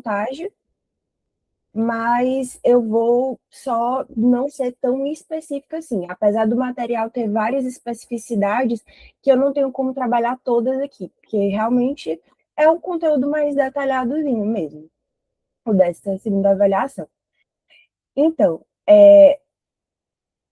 montagem, mas eu vou só não ser tão específica assim, apesar do material ter várias especificidades que eu não tenho como trabalhar todas aqui, porque realmente é um conteúdo mais detalhadozinho mesmo, o dessa segunda avaliação. Então,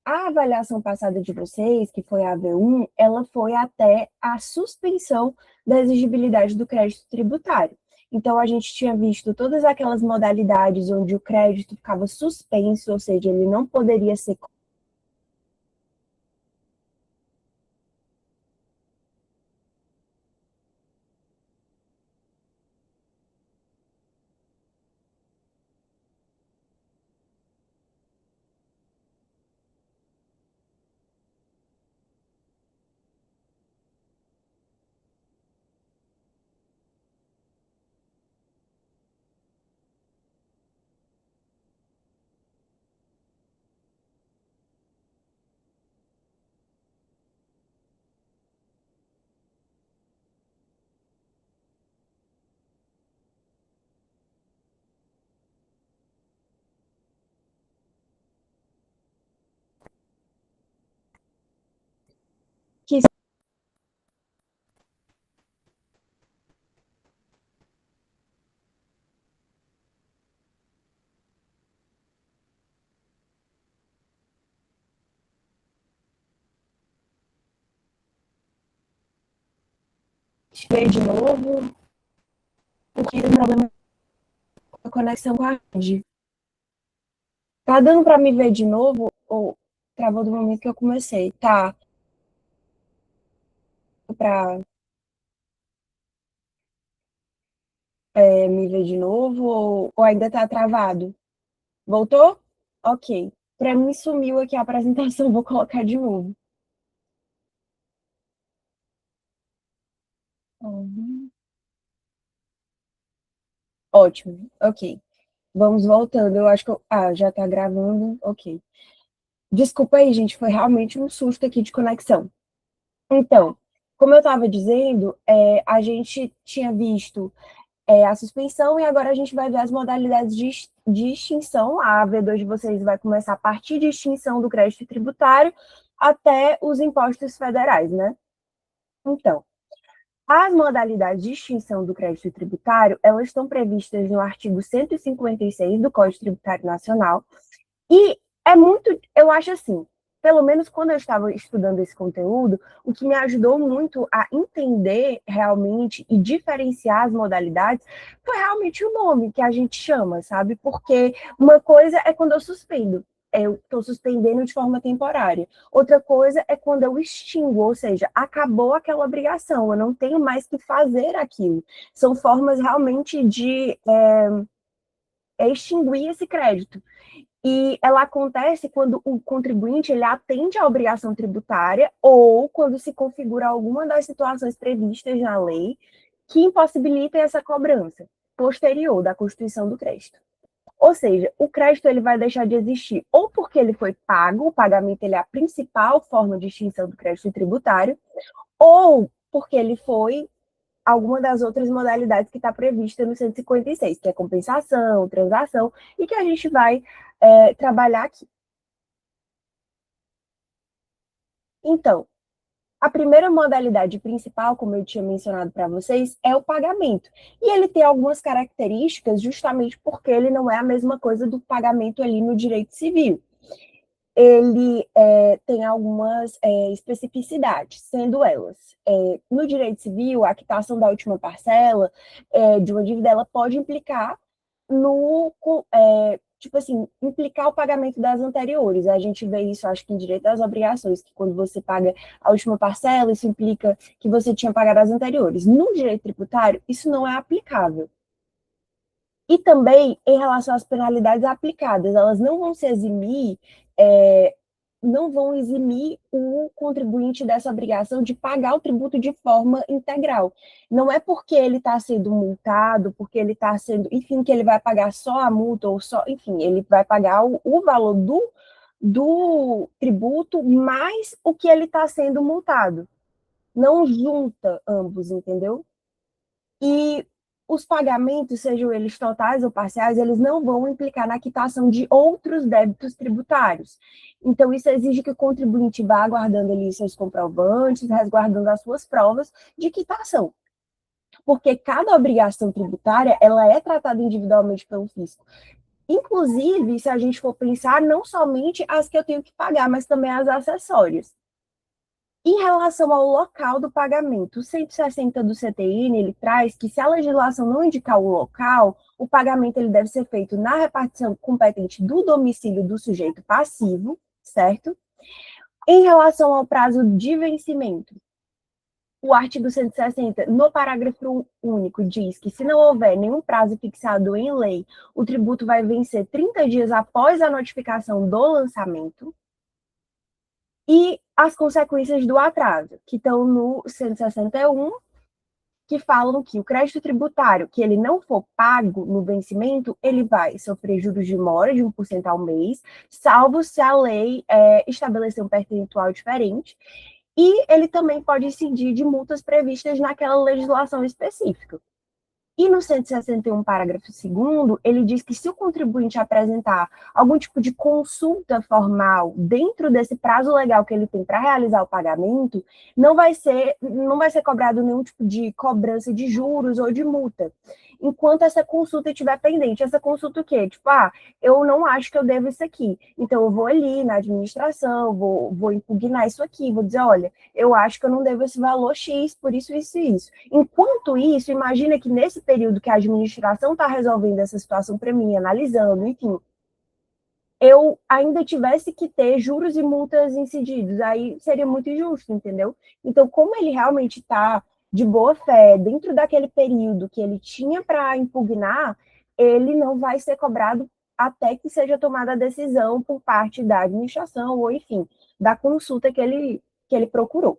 a avaliação passada de vocês, que foi a AV1, ela foi até a suspensão da exigibilidade do crédito tributário. Então, a gente tinha visto todas aquelas modalidades onde o crédito ficava suspenso, ou seja, ele não poderia ser. Que ver de novo, porque tem problema com a conexão com a rede. Tá dando para me ver de novo? Ou travou do momento que eu comecei? Tá, para me ver de novo ou ainda tá travado? Voltou? Ok. Para mim sumiu aqui a apresentação, vou colocar de novo. Uhum. Ótimo, ok. Vamos voltando. Eu acho que já tá gravando. Ok. Desculpa aí, gente, foi realmente um susto aqui de conexão. Então, como eu estava dizendo, a gente tinha visto a suspensão e agora a gente vai ver as modalidades de extinção. A AV2 de vocês vai começar a partir de extinção do crédito tributário até os impostos federais, né? Então, as modalidades de extinção do crédito tributário, elas estão previstas no artigo 156 do Código Tributário Nacional, e é muito, eu acho assim, pelo menos quando eu estava estudando esse conteúdo, o que me ajudou muito a entender realmente e diferenciar as modalidades foi realmente o nome que a gente chama, sabe? Porque uma coisa é quando eu suspendo, eu estou suspendendo de forma temporária. Outra coisa é quando eu extingo, ou seja, acabou aquela obrigação, eu não tenho mais que fazer aquilo. São formas realmente de extinguir esse crédito. E ela acontece quando o contribuinte ele atende à obrigação tributária ou quando se configura alguma das situações previstas na lei que impossibilitem essa cobrança posterior da constituição do crédito. Ou seja, o crédito ele vai deixar de existir ou porque ele foi pago, o pagamento ele é a principal forma de extinção do crédito tributário, ou porque ele foi alguma das outras modalidades que está prevista no 156, que é compensação, transação, e que a gente vai trabalhar aqui. Então, a primeira modalidade principal, como eu tinha mencionado para vocês, é o pagamento. E ele tem algumas características justamente porque ele não é a mesma coisa do pagamento ali no direito civil. Ele tem algumas especificidades, sendo elas, no direito civil, a quitação da última parcela de uma dívida, ela pode implicar tipo assim, implicar o pagamento das anteriores. A gente vê isso, acho que em direito às obrigações, que quando você paga a última parcela, isso implica que você tinha pagado as anteriores. No direito tributário, isso não é aplicável. E também, em relação às penalidades aplicadas, elas não vão se eximir, não vão eximir o contribuinte dessa obrigação de pagar o tributo de forma integral. Não é porque ele está sendo multado, porque ele está sendo, enfim, que ele vai pagar só a multa, ou só, enfim, ele vai pagar o valor do tributo mais o que ele está sendo multado. Não junta ambos, entendeu? E os pagamentos, sejam eles totais ou parciais, eles não vão implicar na quitação de outros débitos tributários. Então, isso exige que o contribuinte vá guardando ali seus comprovantes, resguardando as suas provas de quitação. Porque cada obrigação tributária, ela é tratada individualmente pelo fisco. Inclusive, se a gente for pensar, não somente as que eu tenho que pagar, mas também as acessórias. Em relação ao local do pagamento, o 160 do CTN, ele traz que se a legislação não indicar o local, o pagamento ele deve ser feito na repartição competente do domicílio do sujeito passivo, certo? Em relação ao prazo de vencimento, o artigo 160, no parágrafo único, diz que se não houver nenhum prazo fixado em lei, o tributo vai vencer 30 dias após a notificação do lançamento. E as consequências do atraso, que estão no 161, que falam que o crédito tributário, que ele não for pago no vencimento, ele vai sofrer juros de mora de 1% ao mês, salvo se a lei estabelecer um percentual diferente, e ele também pode incidir de multas previstas naquela legislação específica. E no 161, parágrafo 2º, ele diz que se o contribuinte apresentar algum tipo de consulta formal dentro desse prazo legal que ele tem para realizar o pagamento, não vai ser cobrado nenhum tipo de cobrança de juros ou de multa, enquanto essa consulta estiver pendente. Essa consulta o quê? Tipo, eu não acho que eu devo isso aqui, então eu vou ali na administração, vou impugnar isso aqui, vou dizer, olha, eu acho que eu não devo esse valor X, por isso, isso e isso. Enquanto isso, imagina que nesse período que a administração está resolvendo essa situação para mim, analisando, enfim, eu ainda tivesse que ter juros e multas incididos, aí seria muito injusto, entendeu? Então, como ele realmente está de boa fé, dentro daquele período que ele tinha para impugnar, ele não vai ser cobrado até que seja tomada a decisão por parte da administração, ou enfim, da consulta que ele procurou.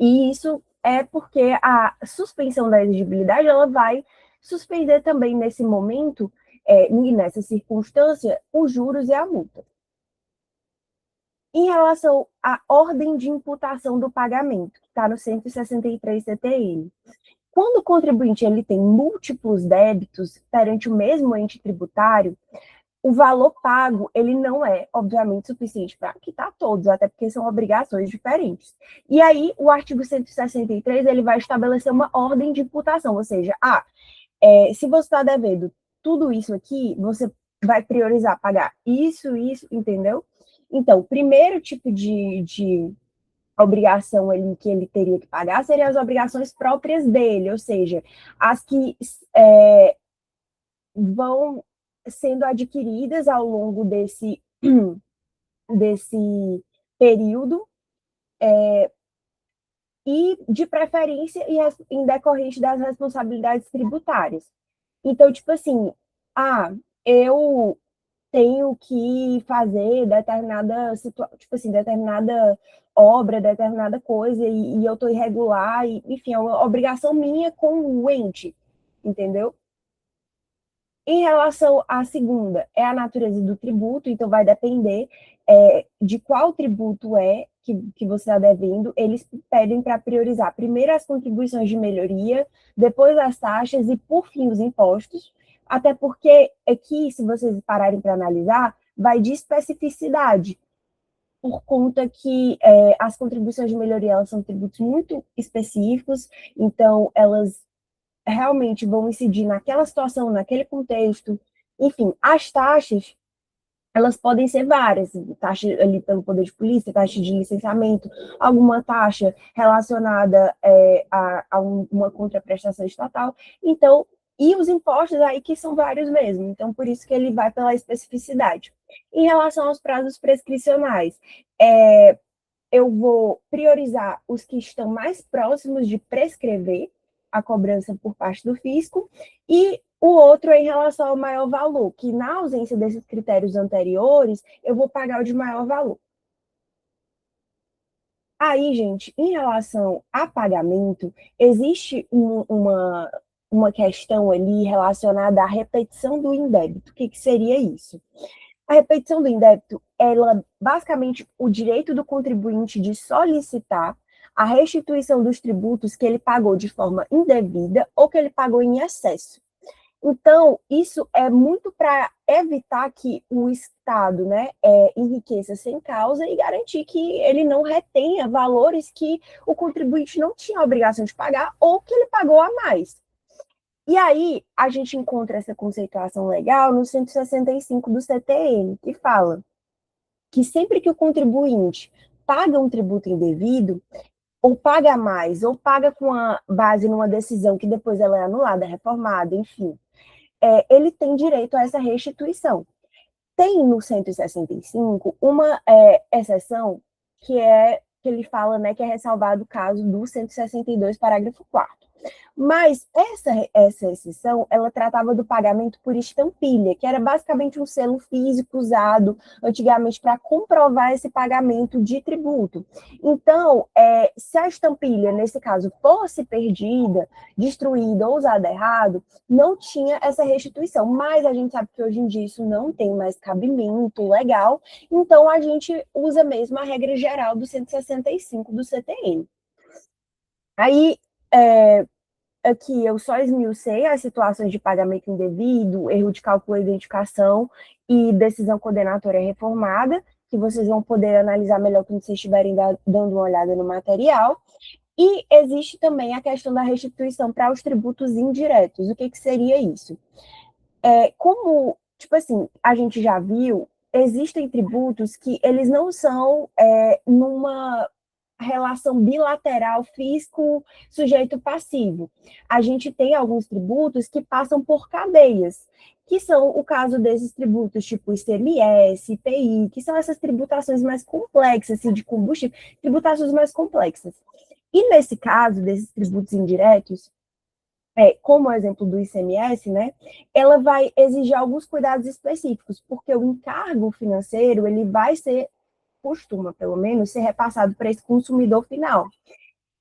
E isso é porque a suspensão da exigibilidade, ela vai suspender também nesse momento, e nessa circunstância, os juros e a multa. Em relação à ordem de imputação do pagamento, que está no 163 CTN, quando o contribuinte ele tem múltiplos débitos perante o mesmo ente tributário, o valor pago, ele não é, obviamente, suficiente para quitar todos, até porque são obrigações diferentes. E aí, o artigo 163, ele vai estabelecer uma ordem de imputação, ou seja, se você está devendo tudo isso aqui, você vai priorizar pagar isso, entendeu? Então, o primeiro tipo de obrigação ali que ele teria que pagar seriam as obrigações próprias dele, ou seja, as que vão sendo adquiridas ao longo desse período, e de preferência em decorrente das responsabilidades tributárias. Então, tipo assim, eu tenho que fazer determinada tipo assim, determinada obra, determinada coisa, e eu estou irregular, e, enfim, é uma obrigação minha com o ente, entendeu? Em relação à segunda, é a natureza do tributo, então vai depender de qual tributo que você está devendo. Eles pedem para priorizar primeiro as contribuições de melhoria, depois as taxas e, por fim, os impostos, até porque aqui, se vocês pararem para analisar, vai de especificidade, por conta que as contribuições de melhoria elas são tributos muito específicos, então elas realmente vão incidir naquela situação, naquele contexto. Enfim, as taxas, elas podem ser várias, taxa ali pelo poder de polícia, taxa de licenciamento, alguma taxa relacionada a uma contraprestação estatal. Então, e os impostos aí que são vários mesmo, então por isso que ele vai pela especificidade. Em relação aos prazos prescricionais, eu vou priorizar os que estão mais próximos de prescrever a cobrança por parte do fisco, e o outro é em relação ao maior valor, que na ausência desses critérios anteriores, eu vou pagar o de maior valor. Aí, gente, em relação a pagamento, existe uma questão ali relacionada à repetição do indébito. O que seria isso? A repetição do indébito, ela basicamente o direito do contribuinte de solicitar a restituição dos tributos que ele pagou de forma indevida ou que ele pagou em excesso. Então, isso é muito para evitar que o Estado, né, enriqueça sem causa e garantir que ele não retenha valores que o contribuinte não tinha a obrigação de pagar ou que ele pagou a mais. E aí, a gente encontra essa conceituação legal no 165 do CTN, que fala que sempre que o contribuinte paga um tributo indevido, ou paga mais, ou paga com a base numa decisão que depois ela é anulada, reformada, enfim, ele tem direito a essa restituição. Tem no 165 uma exceção que ele fala, né, que é ressalvado o caso do 162, parágrafo 4º. Mas essa exceção, ela tratava do pagamento por estampilha, que era basicamente um selo físico usado antigamente para comprovar esse pagamento de tributo. Então, se a estampilha, nesse caso, fosse perdida, destruída ou usada errado, não tinha essa restituição. Mas a gente sabe que hoje em dia isso não tem mais cabimento legal, então a gente usa mesmo a regra geral do 165 do CTN. Aí, aqui eu só esmiucei as situações de pagamento indevido, erro de cálculo e identificação e decisão condenatória reformada, que vocês vão poder analisar melhor quando vocês estiverem dando uma olhada no material. E existe também a questão da restituição para os tributos indiretos. O que seria isso? Como, tipo assim, a gente já viu, existem tributos que eles não são numa relação bilateral fisco-sujeito passivo. A gente tem alguns tributos que passam por cadeias, que são o caso desses tributos tipo ICMS, IPI, que são essas tributações mais complexas, assim, de combustível, tributações mais complexas. E nesse caso, desses tributos indiretos, como o exemplo do ICMS, né, ela vai exigir alguns cuidados específicos, porque o encargo financeiro, ele vai ser, costuma, pelo menos, ser repassado para esse consumidor final.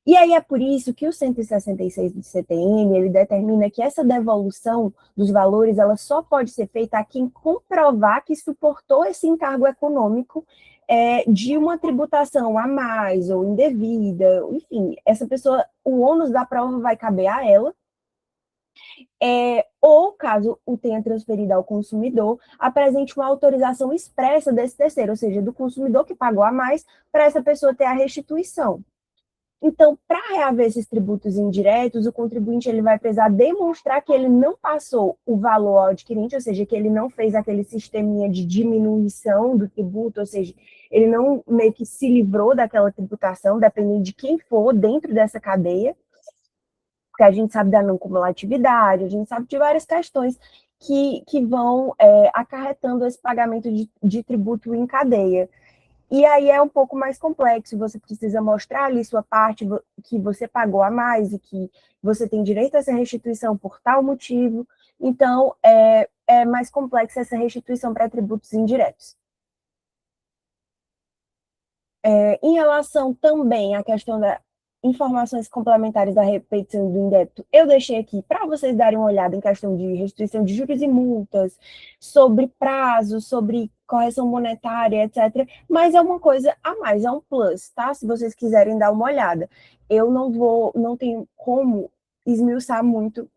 E aí é por isso que o 166 do CTN, ele determina que essa devolução dos valores, ela só pode ser feita a quem comprovar que suportou esse encargo econômico de uma tributação a mais ou indevida, enfim, essa pessoa, o ônus da prova vai caber a ela, ou, caso o tenha transferido ao consumidor, apresente uma autorização expressa desse terceiro, ou seja, do consumidor que pagou a mais, para essa pessoa ter a restituição. Então, para reaver esses tributos indiretos, o contribuinte ele vai precisar demonstrar que ele não passou o valor ao adquirente, ou seja, que ele não fez aquele sisteminha de diminuição do tributo, ou seja, ele não meio que se livrou daquela tributação, dependendo de quem for dentro dessa cadeia, porque a gente sabe da não cumulatividade, a gente sabe de várias questões que vão acarretando esse pagamento de tributo em cadeia. E aí é um pouco mais complexo, você precisa mostrar ali sua parte, que você pagou a mais e que você tem direito a essa restituição por tal motivo. Então, é mais complexa essa restituição para tributos indiretos. Em relação também à questão da informações complementares da repetição do indébito, eu deixei aqui para vocês darem uma olhada em questão de restituição de juros e multas, sobre prazo, sobre correção monetária, etc. Mas é uma coisa a mais, é um plus, tá? Se vocês quiserem dar uma olhada. Eu não tenho como esmiuçar muito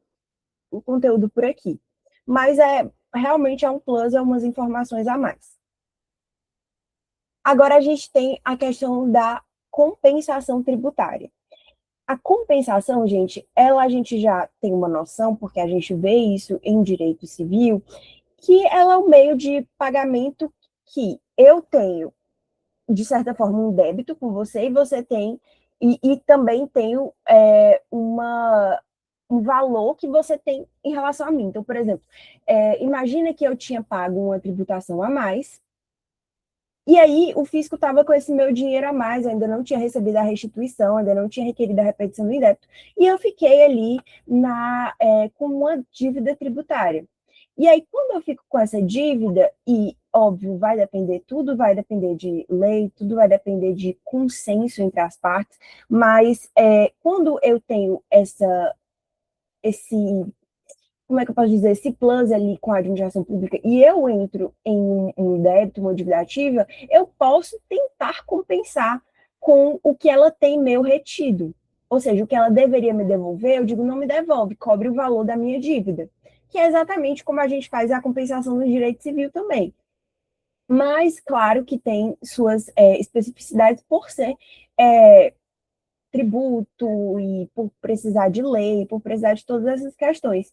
o conteúdo por aqui. Mas realmente é um plus, é umas informações a mais. Agora a gente tem a questão da compensação tributária. A compensação, gente, a gente já tem uma noção, porque a gente vê isso em direito civil, que ela é um meio de pagamento que eu tenho, de certa forma, um débito com você, e você tem, e também tenho um valor que você tem em relação a mim. Então, por exemplo, imagina que eu tinha pago uma tributação a mais, e aí o fisco estava com esse meu dinheiro a mais, eu ainda não tinha recebido a restituição, ainda não tinha requerido a repetição do débito, e eu fiquei ali com uma dívida tributária. E aí, quando eu fico com essa dívida, e óbvio, tudo vai depender de lei, tudo vai depender de consenso entre as partes, mas quando eu tenho esse como é que eu posso dizer, esse plus ali com a administração pública e eu entro em um débito, uma dívida ativa, eu posso tentar compensar com o que ela tem meu retido. Ou seja, o que ela deveria me devolver, eu digo, não me devolve, cobre o valor da minha dívida. Que é exatamente como a gente faz a compensação no direito civil também. Mas, claro que tem suas especificidades por ser tributo e por precisar de lei, por precisar de todas essas questões.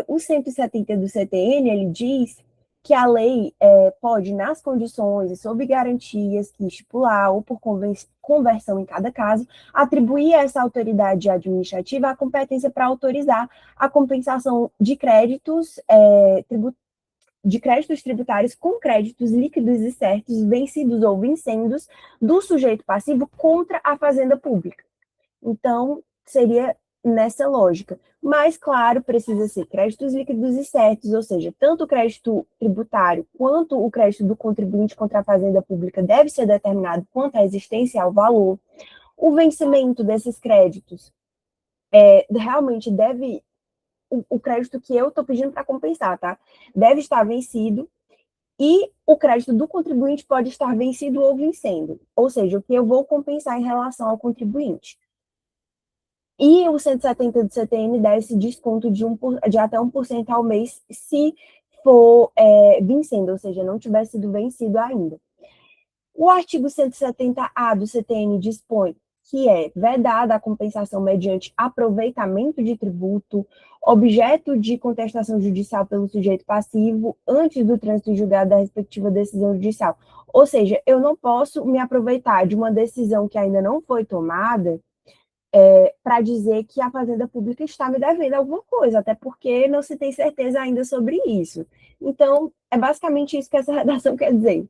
O 170 do CTN, ele diz que a lei pode, nas condições e sob garantias que estipular, ou por conversão em cada caso, atribuir a essa autoridade administrativa a competência para autorizar a compensação de créditos tributários com créditos líquidos e certos, vencidos ou vincendos, do sujeito passivo contra a fazenda pública. Então, seria nessa lógica. Mas, claro, precisa ser créditos líquidos e certos, ou seja, tanto o crédito tributário quanto o crédito do contribuinte contra a fazenda pública deve ser determinado quanto à existência ao valor. O vencimento desses créditos realmente deve. O crédito que eu estou pedindo para compensar, tá? Deve estar vencido e o crédito do contribuinte pode estar vencido ou vencendo, ou seja, o que eu vou compensar em relação ao contribuinte. E o 170 do CTN dá esse desconto de até 1% ao mês, se for vencendo, ou seja, não tiver sido vencido ainda. O artigo 170A do CTN dispõe que é vedada a compensação mediante aproveitamento de tributo, objeto de contestação judicial pelo sujeito passivo, antes do trânsito em julgado da respectiva decisão judicial. Ou seja, eu não posso me aproveitar de uma decisão que ainda não foi tomada para dizer que a Fazenda Pública está me devendo alguma coisa, até porque não se tem certeza ainda sobre isso. Então, é basicamente isso que essa redação quer dizer.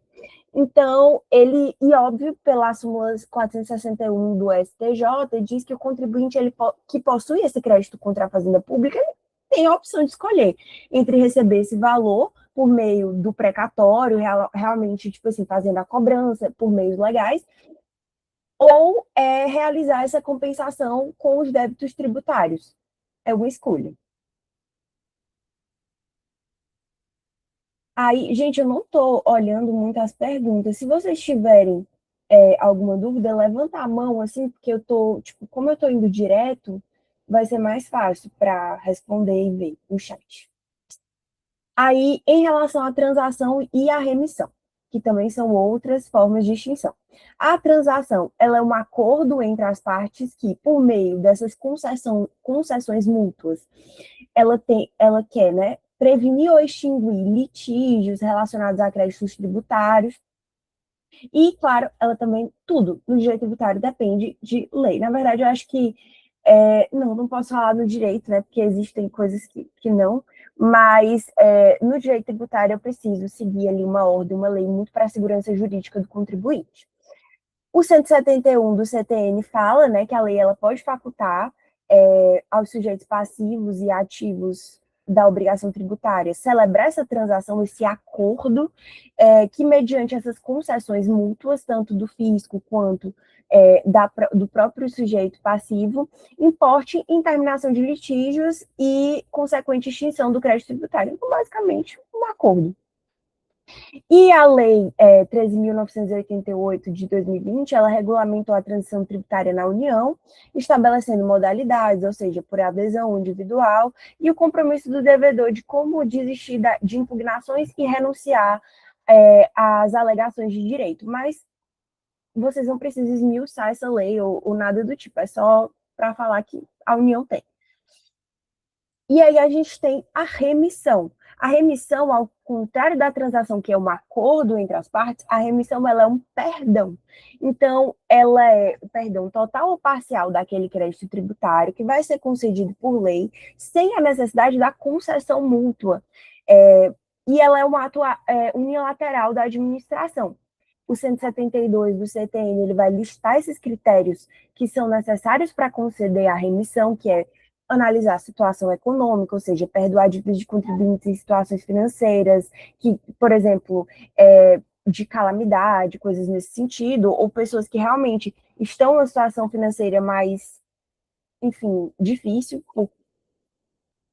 Então, e óbvio, pela súmula 461 do STJ, diz que o contribuinte que possui esse crédito contra a Fazenda Pública ele tem a opção de escolher entre receber esse valor por meio do precatório, realmente, tipo assim, fazendo a cobrança por meios legais, ou realizar essa compensação com os débitos tributários. É uma escolha. Aí, gente, eu não estou olhando muitas perguntas. Se vocês tiverem alguma dúvida, levanta a mão, assim, porque eu tô, tipo, como eu tô indo direto, vai ser mais fácil para responder e ver o chat. Aí, em relação à transação e à remissão, que também são outras formas de extinção. A transação, ela é um acordo entre as partes que, por meio dessas concessões mútuas, ela quer, né, prevenir ou extinguir litígios relacionados a créditos tributários. E, claro, ela também, tudo no direito tributário depende de lei. Na verdade, eu acho que, não posso falar no direito, né, porque existem coisas que não, mas no direito tributário eu preciso seguir ali uma ordem, uma lei muito para a segurança jurídica do contribuinte. O 171 do CTN fala, né, que a lei ela pode facultar aos sujeitos passivos e ativos da obrigação tributária celebrar essa transação, esse acordo, que mediante essas concessões mútuas, tanto do fisco quanto do próprio sujeito passivo, importe em terminação de litígios e consequente extinção do crédito tributário. Então, basicamente, um acordo. E a Lei 13.988 de 2020, ela regulamentou a transição tributária na União, estabelecendo modalidades, ou seja, por adesão individual, e o compromisso do devedor de como desistir de impugnações e renunciar às alegações de direito. Mas vocês não precisam esmiuçar essa lei ou nada do tipo, é só para falar que a União tem. E aí a gente tem a remissão. A remissão, ao contrário da transação, que é um acordo entre as partes, a remissão ela é um perdão. Então, ela é o perdão total ou parcial daquele crédito tributário que vai ser concedido por lei, sem a necessidade da concessão mútua. E ela é um ato unilateral da administração. O 172 do CTN ele vai listar esses critérios que são necessários para conceder a remissão, que é analisar a situação econômica, ou seja, perdoar dívidas de contribuintes em situações financeiras, que, por exemplo, de calamidade, coisas nesse sentido, ou pessoas que realmente estão numa situação financeira mais, enfim, difícil,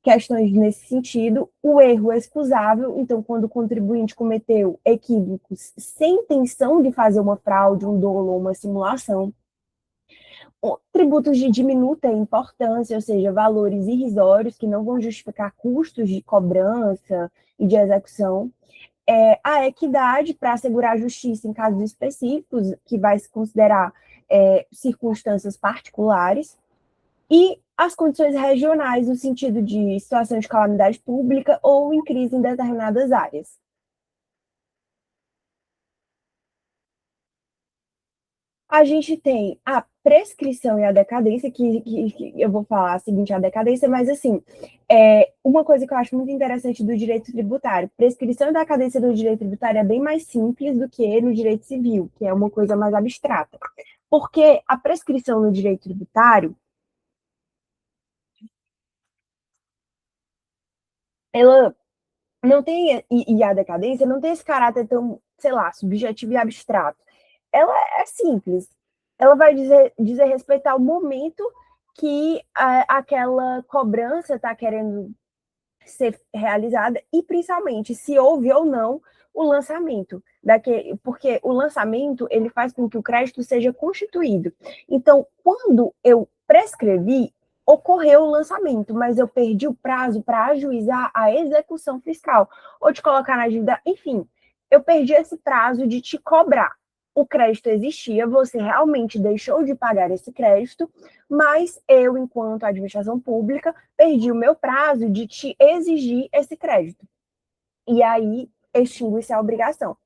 questões nesse sentido, o erro é excusável, então, quando o contribuinte cometeu equívocos sem intenção de fazer uma fraude, um dolo ou uma simulação, tributos de diminuta importância, ou seja, valores irrisórios que não vão justificar custos de cobrança e de execução, a equidade para assegurar a justiça em casos específicos, que vai se considerar circunstâncias particulares, e as condições regionais, no sentido de situação de calamidade pública ou em crise em determinadas áreas. A gente tem a prescrição e a decadência, que eu vou falar a seguinte, a decadência, mas assim, uma coisa que eu acho muito interessante do direito tributário, prescrição e decadência do direito tributário é bem mais simples do que no direito civil, que é uma coisa mais abstrata. Porque a prescrição no direito tributário, ela não tem, e a decadência não tem esse caráter tão, sei lá, subjetivo e abstrato. Ela é simples. Ela vai dizer respeito ao momento que aquela cobrança está querendo ser realizada e, principalmente, se houve ou não o lançamento. Porque o lançamento ele faz com que o crédito seja constituído. Então, quando eu prescrevi, ocorreu o lançamento, mas eu perdi o prazo para ajuizar a execução fiscal ou de colocar na dívida, enfim, eu perdi esse prazo de te cobrar. O crédito existia, você realmente deixou de pagar esse crédito, mas eu, enquanto administração pública, perdi o meu prazo de te exigir esse crédito. E aí extingue-se a obrigação.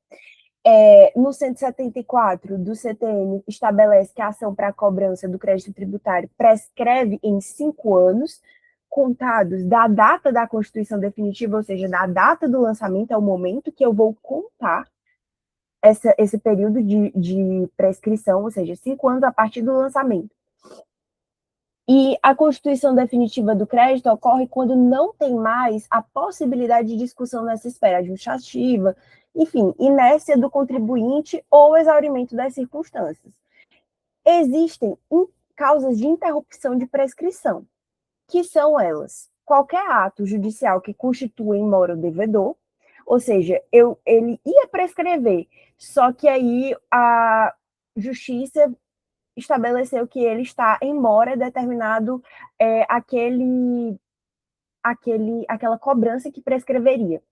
No 174 do CTN, estabelece que a ação para a cobrança do crédito tributário prescreve em 5 anos, contados da data da constituição definitiva, ou seja, da data do lançamento, é o momento que eu vou contar esse período de prescrição, ou seja, 5 anos a partir do lançamento. E a constituição definitiva do crédito ocorre quando não tem mais a possibilidade de discussão nessa esfera administrativa, enfim, inércia do contribuinte ou exaurimento das circunstâncias. Existem causas de interrupção de prescrição, que são elas: qualquer ato judicial que constitua em mora o devedor, ou seja, ele ia prescrever, só que aí a justiça estabeleceu que ele está em mora determinado aquela cobrança que prescreveria.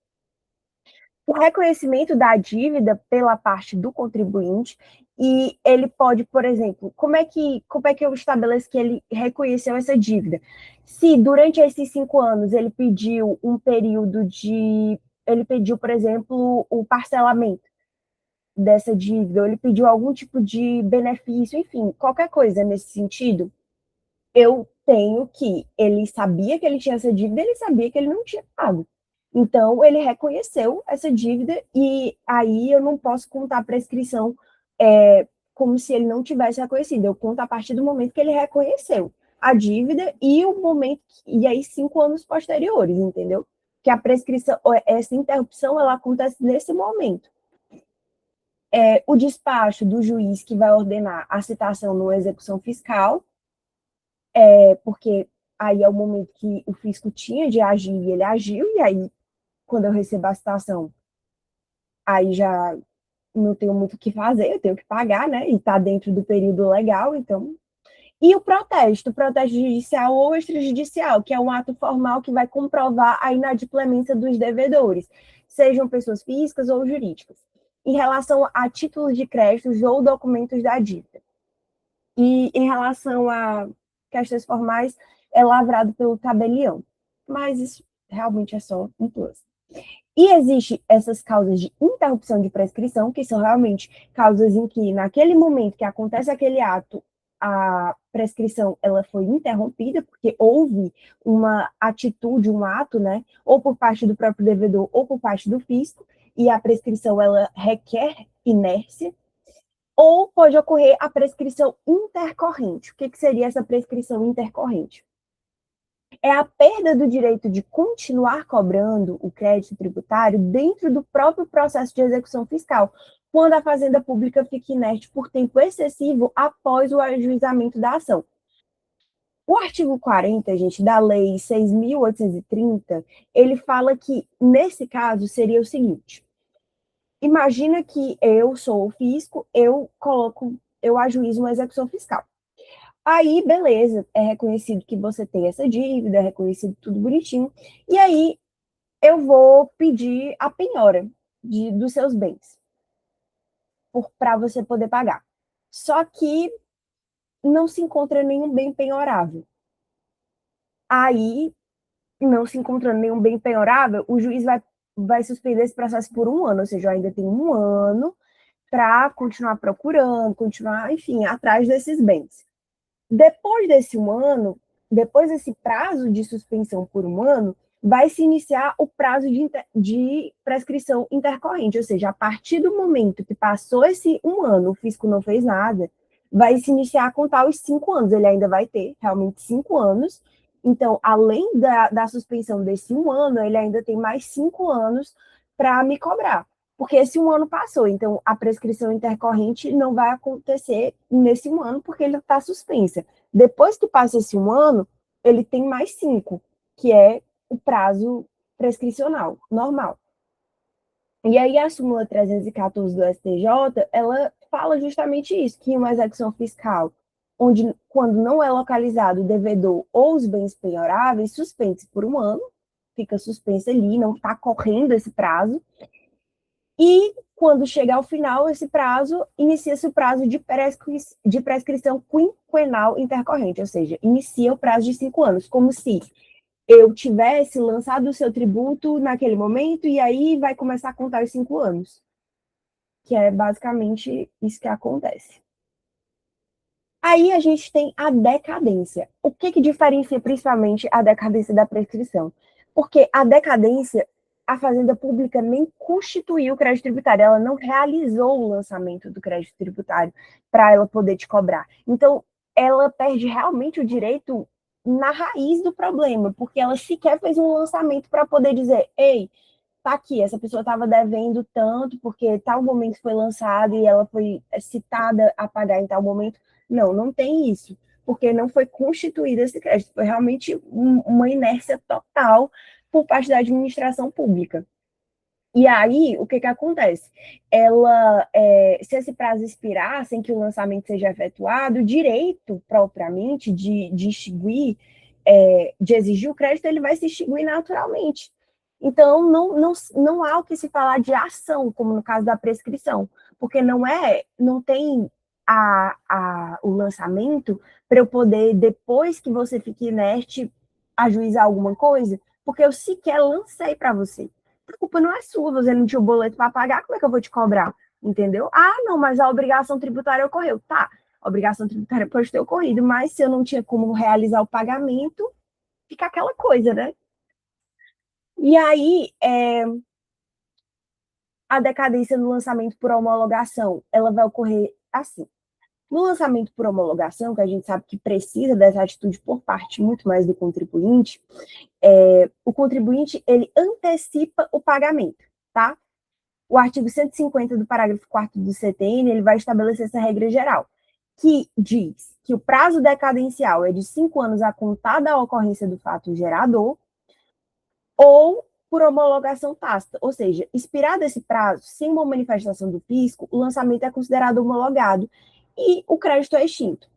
O reconhecimento da dívida pela parte do contribuinte, e ele pode, por exemplo, como é que eu estabeleço que ele reconheceu essa dívida? Se durante esses 5 anos ele pediu ele pediu, por exemplo, o parcelamento dessa dívida, ou ele pediu algum tipo de benefício, enfim, qualquer coisa nesse sentido, eu tenho que ele sabia que ele tinha essa dívida, ele sabia que ele não tinha pago. Então, ele reconheceu essa dívida e aí eu não posso contar a prescrição como se ele não tivesse reconhecido. Eu conto a partir do momento que ele reconheceu a dívida e o momento, e aí 5 anos posteriores, entendeu? Que a prescrição, essa interrupção, ela acontece nesse momento. O despacho do juiz que vai ordenar a citação numa execução fiscal, porque aí é o momento que o fisco tinha de agir e ele agiu, e aí, quando eu recebo a citação, aí já não tenho muito o que fazer, eu tenho que pagar, né? E está dentro do período legal, então. E o protesto judicial ou extrajudicial, que é um ato formal que vai comprovar a inadimplência dos devedores, sejam pessoas físicas ou jurídicas, em relação a títulos de créditos ou documentos da dívida. E em relação a questões formais, é lavrado pelo tabelião. Mas isso realmente é só um plus. E existe essas causas de interrupção de prescrição, que são realmente causas em que, naquele momento que acontece aquele ato, a prescrição ela foi interrompida, porque houve uma atitude, um ato, né, ou por parte do próprio devedor ou por parte do fisco, e a prescrição ela requer inércia, ou pode ocorrer a prescrição intercorrente. O que seria essa prescrição intercorrente? É a perda do direito de continuar cobrando o crédito tributário dentro do próprio processo de execução fiscal, quando a Fazenda Pública fica inerte por tempo excessivo após o ajuizamento da ação. O artigo 40, gente, da Lei 6.830, ele fala que, nesse caso, seria o seguinte: imagina que eu sou o fisco, eu ajuizo uma execução fiscal. Aí, beleza, é reconhecido que você tem essa dívida, é reconhecido tudo bonitinho, e aí eu vou pedir a penhora dos seus bens para você poder pagar. Só que não se encontra nenhum bem penhorável. Aí, não se encontrando nenhum bem penhorável, o juiz vai suspender esse processo por 1 ano, ou seja, eu ainda tenho 1 ano para continuar procurando, continuar, enfim, atrás desses bens. Depois desse 1 ano, depois desse prazo de suspensão por 1 ano, vai se iniciar o prazo de prescrição intercorrente, ou seja, a partir do momento que passou esse 1 ano, o fisco não fez nada, vai se iniciar a contar os 5 anos, ele ainda vai ter realmente 5 anos, então, além da suspensão desse 1 ano, ele ainda tem mais 5 anos para me cobrar, porque esse 1 ano passou, então a prescrição intercorrente não vai acontecer nesse 1 ano, porque ele está suspensa. Depois que passa esse 1 ano, ele tem mais 5, que é o prazo prescricional, normal. E aí a súmula 314 do STJ, ela fala justamente isso, que uma execução fiscal, onde, quando não é localizado o devedor ou os bens penhoráveis, suspende-se por 1 ano, fica suspensa ali, não está correndo esse prazo, e quando chega ao final, esse prazo, inicia-se o prazo de prescrição quinquenal intercorrente, ou seja, inicia o prazo de 5 anos, como se eu tivesse lançado o seu tributo naquele momento e aí vai começar a contar os 5 anos, que é basicamente isso que acontece. Aí a gente tem a decadência. O que diferencia principalmente a decadência da prescrição? Porque a decadência, a Fazenda Pública nem constituiu o crédito tributário, ela não realizou o lançamento do crédito tributário para ela poder te cobrar. Então, ela perde realmente o direito na raiz do problema, porque ela sequer fez um lançamento para poder dizer, ei, tá aqui, essa pessoa estava devendo tanto, porque tal momento foi lançado e ela foi citada a pagar em tal momento. Não, não tem isso, porque não foi constituído esse crédito, foi realmente uma inércia total por parte da administração pública. E aí, o que acontece? Se esse prazo expirar sem que o lançamento seja efetuado, o direito propriamente de extinguir, de exigir o crédito, ele vai se extinguir naturalmente. Então, não há o que se falar de ação, como no caso da prescrição, porque não tem o lançamento para eu poder, depois que você fique inerte, ajuizar alguma coisa, porque eu sequer lancei para você. A culpa não é sua, você não tinha o boleto para pagar, como é que eu vou te cobrar? Entendeu? Ah, não, mas a obrigação tributária ocorreu. Tá, a obrigação tributária pode ter ocorrido, mas se eu não tinha como realizar o pagamento, fica aquela coisa, né? E aí, a decadência no lançamento por homologação, ela vai ocorrer assim. No lançamento por homologação, que a gente sabe que precisa dessa atitude por parte muito mais do contribuinte, o contribuinte, ele antecipa o pagamento, tá? O artigo 150 do parágrafo 4º do CTN, ele vai estabelecer essa regra geral, que diz que o prazo decadencial é de 5 anos a contar da ocorrência do fato gerador, ou por homologação tácita, ou seja, expirado esse prazo, sem uma manifestação do fisco, o lançamento é considerado homologado e o crédito é extinto,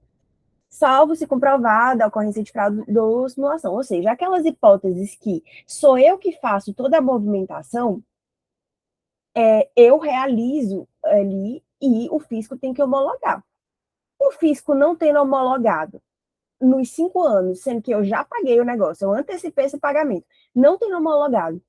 salvo se comprovada a ocorrência de fraude ou simulação. Ou seja, aquelas hipóteses que sou eu que faço toda a movimentação, eu realizo ali e o fisco tem que homologar. O fisco não tendo homologado nos 5 anos, sendo que eu já paguei o negócio, eu antecipei esse pagamento, não tendo homologado,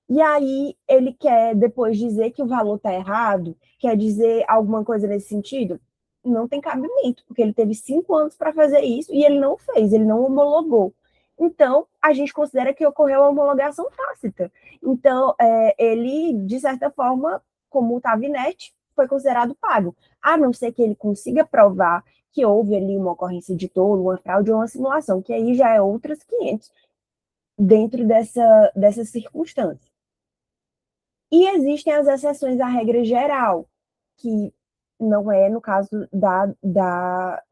e aí ele quer depois dizer que o valor está errado, quer dizer alguma coisa nesse sentido, não tem cabimento, porque ele teve 5 anos para fazer isso e ele não fez, ele não homologou. Então, a gente considera que ocorreu a homologação tácita. Então, ele, de certa forma, como estava inerte, foi considerado pago. A não ser que ele consiga provar que houve ali uma ocorrência de dolo, uma fraude ou uma simulação, que aí já é outras 500 dentro dessa circunstância. E existem as exceções à regra geral, que não é no caso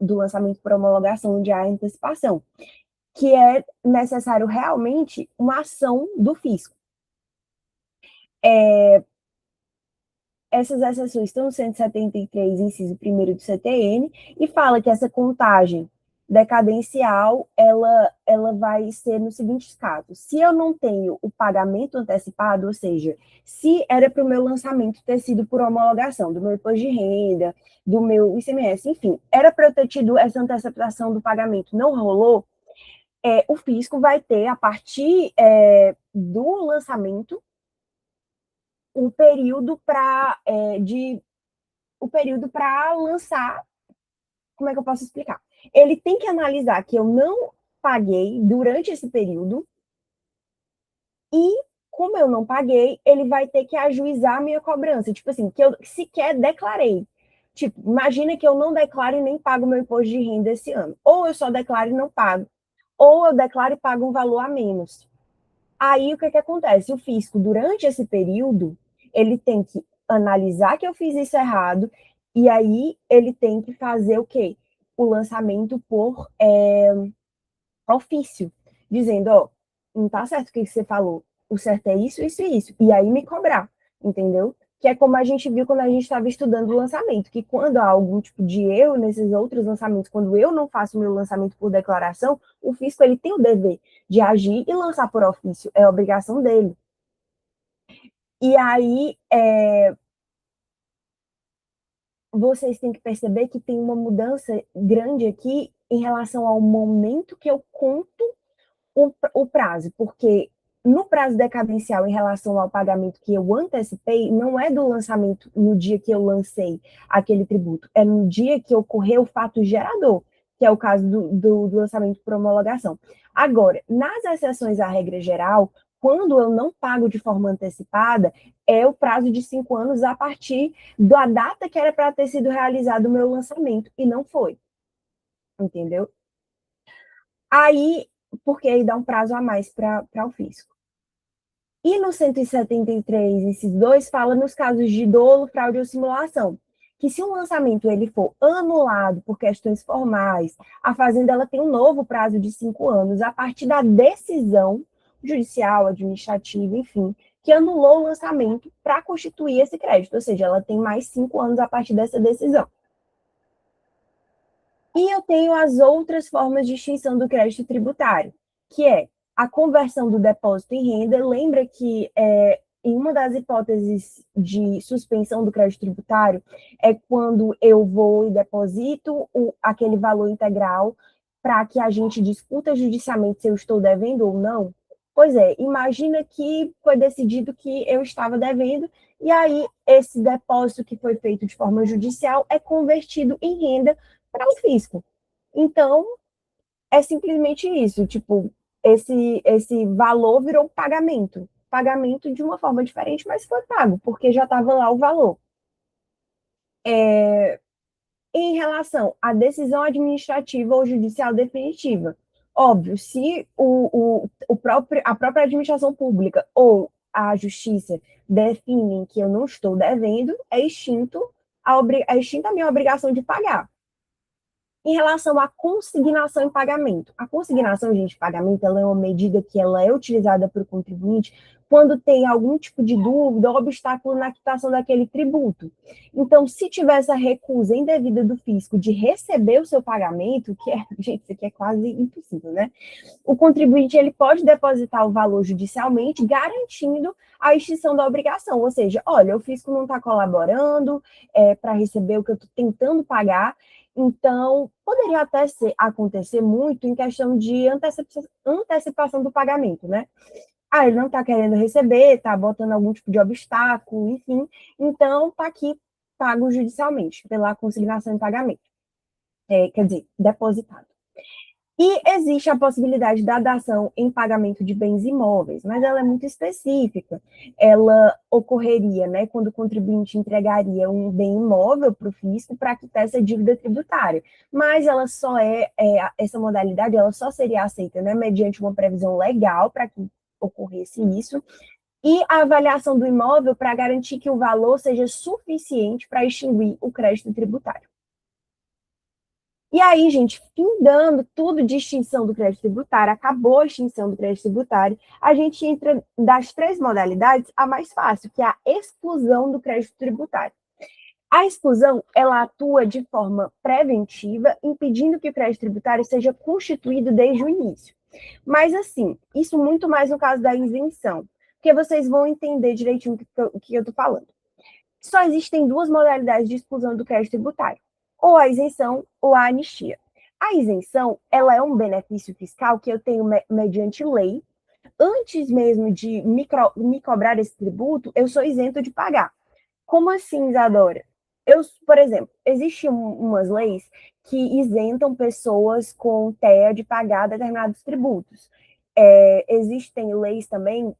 do lançamento por homologação, onde há antecipação, que é necessário realmente uma ação do fisco. Essas exceções estão no 173, inciso 1º do CTN, e fala que essa contagem decadencial, ela vai ser nos seguintes casos. Se eu não tenho o pagamento antecipado, ou seja, se era para o meu lançamento ter sido por homologação do meu imposto de renda, do meu ICMS, enfim, era para eu ter tido essa antecipação do pagamento, não rolou, o fisco vai ter, a partir do lançamento, o período para lançar. Como é que eu posso explicar? Ele tem que analisar que eu não paguei durante esse período e, como eu não paguei, ele vai ter que ajuizar a minha cobrança. Tipo assim, que eu sequer declarei. Tipo, imagina que eu não declaro e nem pago meu imposto de renda esse ano. Ou eu só declaro e não pago. Ou eu declaro e pago um valor a menos. Aí, o que acontece? O fisco, durante esse período, ele tem que analisar que eu fiz isso errado, e aí ele tem que fazer o quê? O lançamento por ofício, dizendo, ó, não tá certo o que você falou, o certo é isso, isso e isso, e aí me cobrar, entendeu? Que é como a gente viu quando a gente estava estudando o lançamento, que quando há algum tipo de erro nesses outros lançamentos, quando eu não faço o meu lançamento por declaração, o fisco ele tem o dever de agir e lançar por ofício, é obrigação dele. E aí, vocês têm que perceber que tem uma mudança grande aqui em relação ao momento que eu conto o prazo, porque no prazo decadencial em relação ao pagamento que eu antecipei, não é do lançamento no dia que eu lancei aquele tributo, é no dia que ocorreu o fato gerador, que é o caso do lançamento por homologação. Agora, nas exceções à regra geral, quando eu não pago de forma antecipada, é o prazo de 5 anos a partir da data que era para ter sido realizado o meu lançamento, e não foi. Entendeu? Aí, porque aí dá um prazo a mais para o fisco. E no 173, esses dois fala nos casos de dolo, fraude ou simulação, que se o lançamento ele for anulado por questões formais, a Fazenda ela tem um novo prazo de 5 anos a partir da decisão judicial, administrativa, enfim, que anulou o lançamento para constituir esse crédito, ou seja, ela tem mais 5 anos a partir dessa decisão. E eu tenho as outras formas de extinção do crédito tributário, que é a conversão do depósito em renda. Lembra que em uma das hipóteses de suspensão do crédito tributário é quando eu vou e deposito aquele valor integral para que a gente discuta judicialmente se eu estou devendo ou não. Pois é, imagina que foi decidido que eu estava devendo, e aí esse depósito que foi feito de forma judicial é convertido em renda para o fisco. Então, é simplesmente isso, tipo, esse valor virou pagamento. Pagamento de uma forma diferente, mas foi pago, porque já estava lá o valor. Em relação à decisão administrativa ou judicial definitiva, óbvio, se a própria administração pública ou a justiça definem que eu não estou devendo, é extinta a minha obrigação de pagar. Em relação à consignação em pagamento. A consignação, gente, de pagamento, ela é uma medida que ela é utilizada para o contribuinte quando tem algum tipo de dúvida ou obstáculo na quitação daquele tributo. Então, se tiver essa recusa indevida do fisco de receber o seu pagamento, que é, gente, isso aqui é quase impossível, né? O contribuinte ele pode depositar o valor judicialmente, garantindo a extinção da obrigação. Ou seja, olha, o fisco não está colaborando para receber o que eu estou tentando pagar. Então, poderia até acontecer muito em questão de antecipação do pagamento, né? Ah, ele não está querendo receber, está botando algum tipo de obstáculo, enfim. Então, está aqui pago judicialmente pela consignação em pagamento. Quer dizer, depositado. E existe a possibilidade da dação em pagamento de bens imóveis, mas ela é muito específica. Ela ocorreria, né, quando o contribuinte entregaria um bem imóvel para o fisco para quitar essa dívida tributária. Mas ela só essa modalidade, ela só seria aceita, né, mediante uma previsão legal para que ocorresse isso. e a avaliação do imóvel para garantir que o valor seja suficiente para extinguir o crédito tributário. E aí, gente, findando tudo de extinção do crédito tributário, acabou a extinção do crédito tributário, a gente entra das três modalidades a mais fácil, que é a exclusão do crédito tributário. A exclusão, ela atua de forma preventiva, impedindo que o crédito tributário seja constituído desde o início. Mas, assim, isso muito mais no caso da isenção, porque vocês vão entender direitinho o que eu estou falando. Só existem duas modalidades de exclusão do crédito tributário, ou a isenção ou a anistia. A isenção, ela é um benefício fiscal que eu tenho mediante lei. Antes mesmo de me cobrar esse tributo, eu sou isento de pagar. Como assim, Isadora? Por exemplo, existem umas leis que isentam pessoas com TEA de pagar determinados tributos. Existem leis também,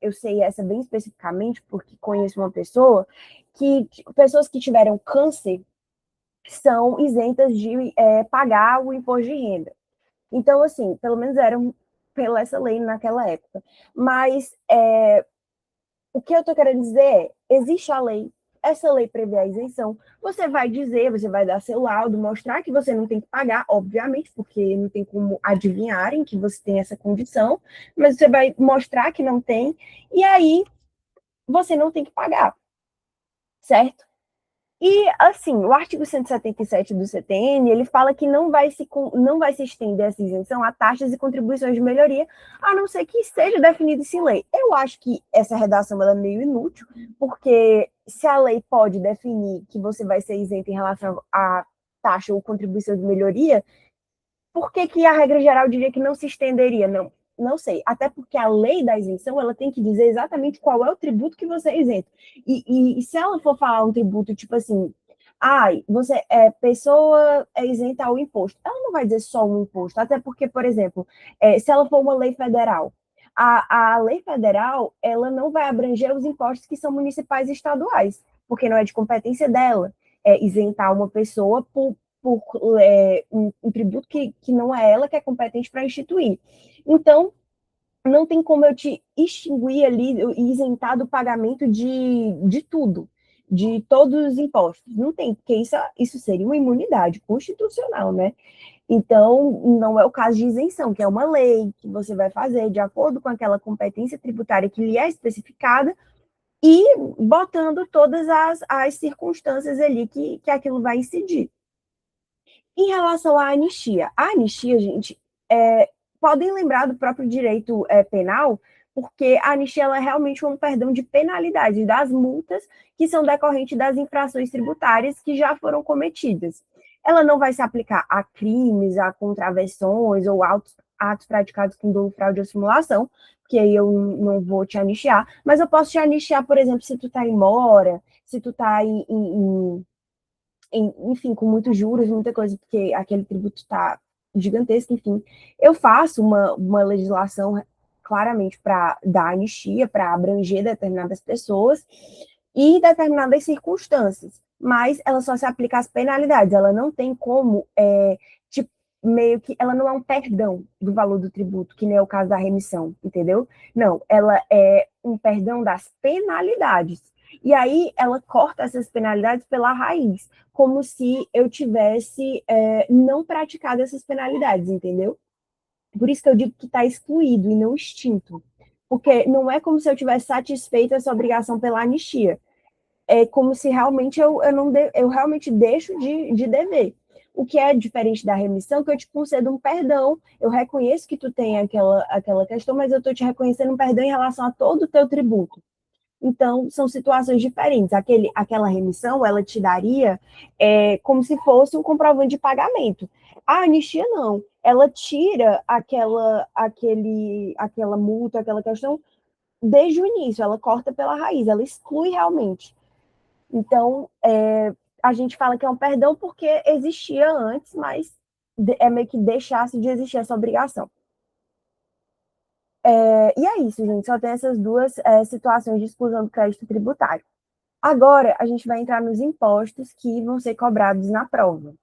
eu sei essa bem especificamente, porque conheço uma pessoa, que pessoas que tiveram câncer são isentas de pagar o imposto de renda. Então, assim, pelo menos eram pela essa lei naquela época. Mas o que eu estou querendo dizer existe a lei, essa lei prevê a isenção, você vai dizer, você vai dar seu laudo, mostrar que você não tem que pagar, obviamente, porque não tem como adivinharem que você tem essa condição, mas você vai mostrar que não tem, e aí você não tem que pagar, certo? E, assim, o artigo 177 do CTN, ele fala que não vai se estender essa isenção a taxas e contribuições de melhoria, a não ser que esteja definido isso em lei. Eu acho que essa redação ela é meio inútil, porque se a lei pode definir que você vai ser isento em relação a taxa ou contribuição de melhoria, por que, que a regra geral diria que não se estenderia? Não sei. Até porque a lei da isenção ela tem que dizer exatamente qual é o tributo que você é isento. E se ela for falar um tributo tipo assim, você é pessoa é isenta ao imposto, ela não vai dizer só um imposto, até porque, por exemplo, se ela for uma lei federal, a lei federal ela não vai abranger os impostos que são municipais e estaduais, porque não é de competência dela isentar uma pessoa um tributo que não é ela que é competente para instituir. Então, não tem como eu te extinguir ali e isentar do pagamento de tudo, de todos os impostos. Não tem, porque isso seria uma imunidade constitucional, né? Então, não é o caso de isenção, que é uma lei que você vai fazer de acordo com aquela competência tributária que lhe é especificada e botando todas as circunstâncias ali que aquilo vai incidir. Em relação à a anistia, gente, podem lembrar do próprio direito penal, porque a anistia ela é realmente um perdão de penalidades, das multas que são decorrentes das infrações tributárias que já foram cometidas. Ela não vai se aplicar a crimes, a contravenções ou atos praticados com dolo, fraude ou simulação, porque aí eu não vou te anistiar, mas eu posso te anistiar, por exemplo, se tu tá em mora, se tu tá enfim, com muitos juros, muita coisa, porque aquele tributo está gigantesco, enfim. Eu faço uma legislação claramente para dar anistia, para abranger determinadas pessoas e determinadas circunstâncias, mas ela só se aplica às penalidades, ela não tem como, tipo, meio que, ela não é um perdão do valor do tributo, que nem é o caso da remissão, entendeu? Não, ela é um perdão das penalidades. E aí ela corta essas penalidades pela raiz, como se eu tivesse não praticado essas penalidades, entendeu? Por isso que eu digo que está excluído e não extinto. Porque não é como se eu tivesse satisfeito essa obrigação pela anistia. É como se realmente eu realmente deixo de dever. O que é diferente da remissão, que eu te concedo um perdão, eu reconheço que tu tem aquela questão, mas eu estou te reconhecendo um perdão em relação a todo o teu tributo. Então, são situações diferentes. Aquela remissão, ela te daria como se fosse um comprovante de pagamento. A anistia, não. Ela tira aquela multa, aquela questão, desde o início. Ela corta pela raiz, ela exclui realmente. Então, a gente fala que é um perdão porque existia antes, mas é meio que deixasse de existir essa obrigação. E é isso, gente. Só tem essas duas situações de exclusão do crédito tributário. Agora, a gente vai entrar nos impostos que vão ser cobrados na prova.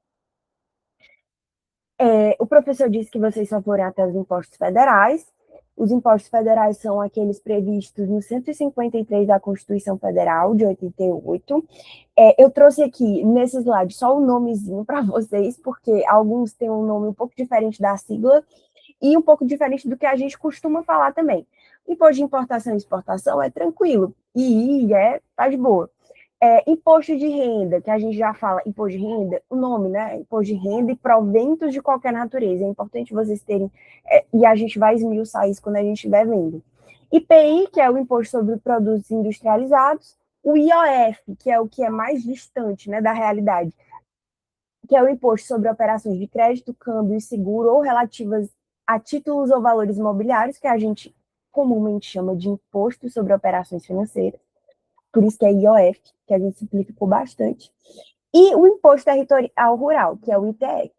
O professor disse que vocês só foram até os impostos federais, Os impostos federais são aqueles previstos no 153 da Constituição Federal, de 88. Eu trouxe aqui, nesse slide, só o nomezinho para vocês, porque alguns têm um nome um pouco diferente da sigla e um pouco diferente do que a gente costuma falar também. Imposto de importação e exportação é tranquilo, tá de boa. Imposto de renda, que a gente já fala, imposto de renda, o nome, né? Imposto de renda e proventos de qualquer natureza. É importante vocês terem, e a gente vai esmiuçar isso quando a gente estiver vendo. IPI, que é o Imposto sobre Produtos Industrializados, o IOF, que é o que é mais distante, né, da realidade, que é o Imposto sobre Operações de Crédito, Câmbio e Seguro ou relativas a títulos ou valores imobiliários, que a gente comumente chama de Imposto sobre Operações Financeiras, por isso que é IOF, que a gente simplificou bastante. E o Imposto Territorial Rural, que é o ITR.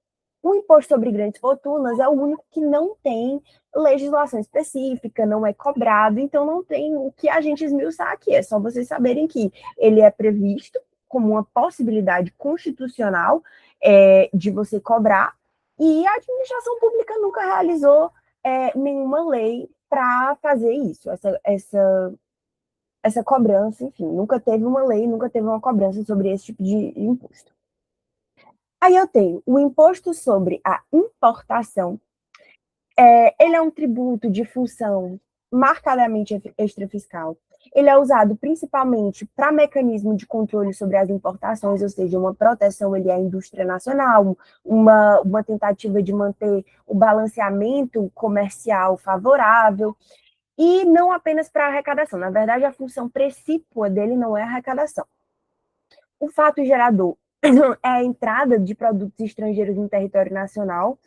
O Imposto sobre Grandes Fortunas é o único que não tem legislação específica, não é cobrado, então não tem o que a gente esmiuçar aqui. É só vocês saberem que ele é previsto como uma possibilidade constitucional de você cobrar, e a administração pública nunca realizou nenhuma lei para fazer isso, essa cobrança, enfim, nunca teve uma lei, nunca teve uma cobrança sobre esse tipo de imposto. Aí eu tenho o imposto sobre a importação. Ele é um tributo de função marcadamente extrafiscal. Ele é usado principalmente para mecanismo de controle sobre as importações, ou seja, uma proteção à indústria nacional, uma tentativa de manter o balanceamento comercial favorável, e não apenas para arrecadação. Na verdade, a função precípua dele não é a arrecadação. O fato gerador é a entrada de produtos estrangeiros no território nacional,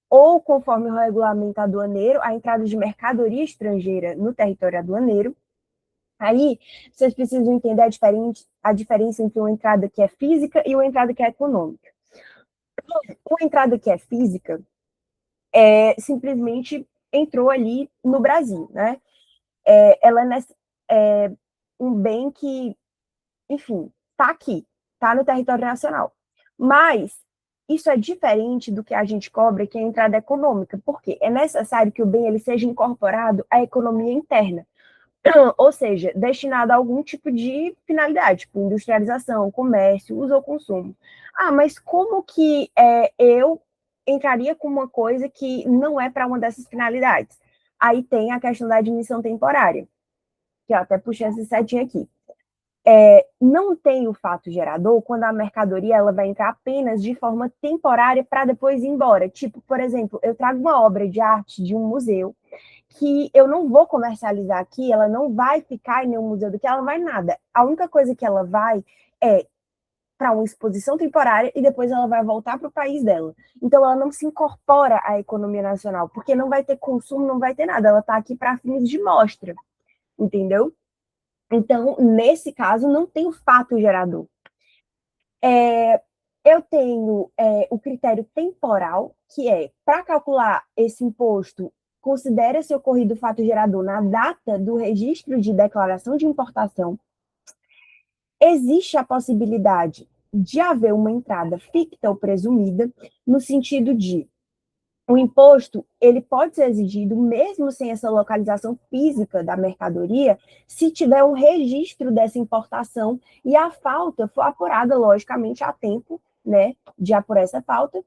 ou, conforme o regulamento aduaneiro, a entrada de mercadoria estrangeira no território aduaneiro. Aí, vocês precisam entender a diferença entre uma entrada que é física e uma entrada que é econômica. Uma entrada que é física simplesmente entrou ali no Brasil, né? Ela é um bem que, enfim, está aqui, está no território nacional. Mas isso é diferente do que a gente cobra, que é a entrada econômica, porque é necessário que o bem ele seja incorporado à economia interna, ou seja, destinado a algum tipo de finalidade, tipo industrialização, comércio, uso ou consumo. Ah, mas como que eu entraria com uma coisa que não é para uma dessas finalidades? Aí tem a questão da admissão temporária, que eu até puxei essa setinha aqui. Não tem o fato gerador quando a mercadoria ela vai entrar apenas de forma temporária para depois ir embora. Tipo, por exemplo, eu trago uma obra de arte de um museu que eu não vou comercializar aqui, ela não vai ficar em nenhum museu do que ela vai nada. A única coisa que ela vai é para uma exposição temporária e depois ela vai voltar para o país dela. Então ela não se incorpora à economia nacional, porque não vai ter consumo, não vai ter nada. Ela está aqui para fins de mostra, entendeu? Então, nesse caso, não tem o fato gerador. Eu tenho o critério temporal, que é, para calcular esse imposto, considera-se ocorrido o fato gerador na data do registro de declaração de importação. Existe a possibilidade de haver uma entrada ficta ou presumida, no sentido de o imposto ele pode ser exigido mesmo sem essa localização física da mercadoria, se tiver um registro dessa importação e a falta for apurada, logicamente, a tempo, né, de apurar essa falta,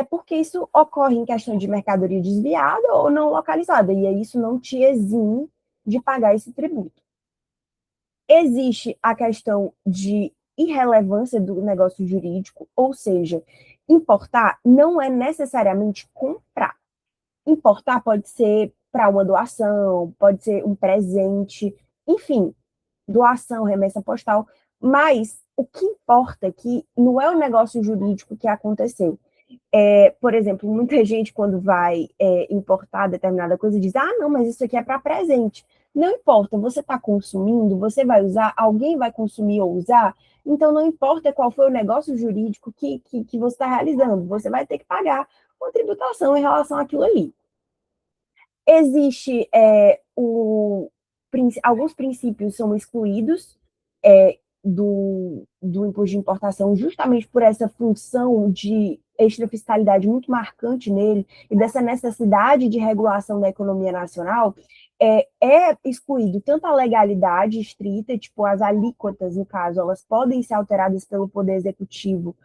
porque isso ocorre em questão de mercadoria desviada ou não localizada, e isso não te exime de pagar esse tributo. Existe a questão de irrelevância do negócio jurídico, ou seja, importar não é necessariamente comprar. Importar pode ser para uma doação, pode ser um presente, enfim, doação, remessa postal, mas o que importa aqui não é o negócio jurídico que aconteceu. Por exemplo, muita gente, quando vai importar determinada coisa, diz: ah, não, mas isso aqui é para presente. Não importa, você está consumindo, você vai usar, alguém vai consumir ou usar, então não importa qual foi o negócio jurídico que você está realizando, você vai ter que pagar uma tributação em relação àquilo ali. Existe alguns princípios são excluídos do imposto de importação justamente por essa função de extrafiscalidade muito marcante nele e dessa necessidade de regulação da economia nacional, é excluído tanto a legalidade estrita, tipo as alíquotas, no caso, elas podem ser alteradas pelo Poder Executivo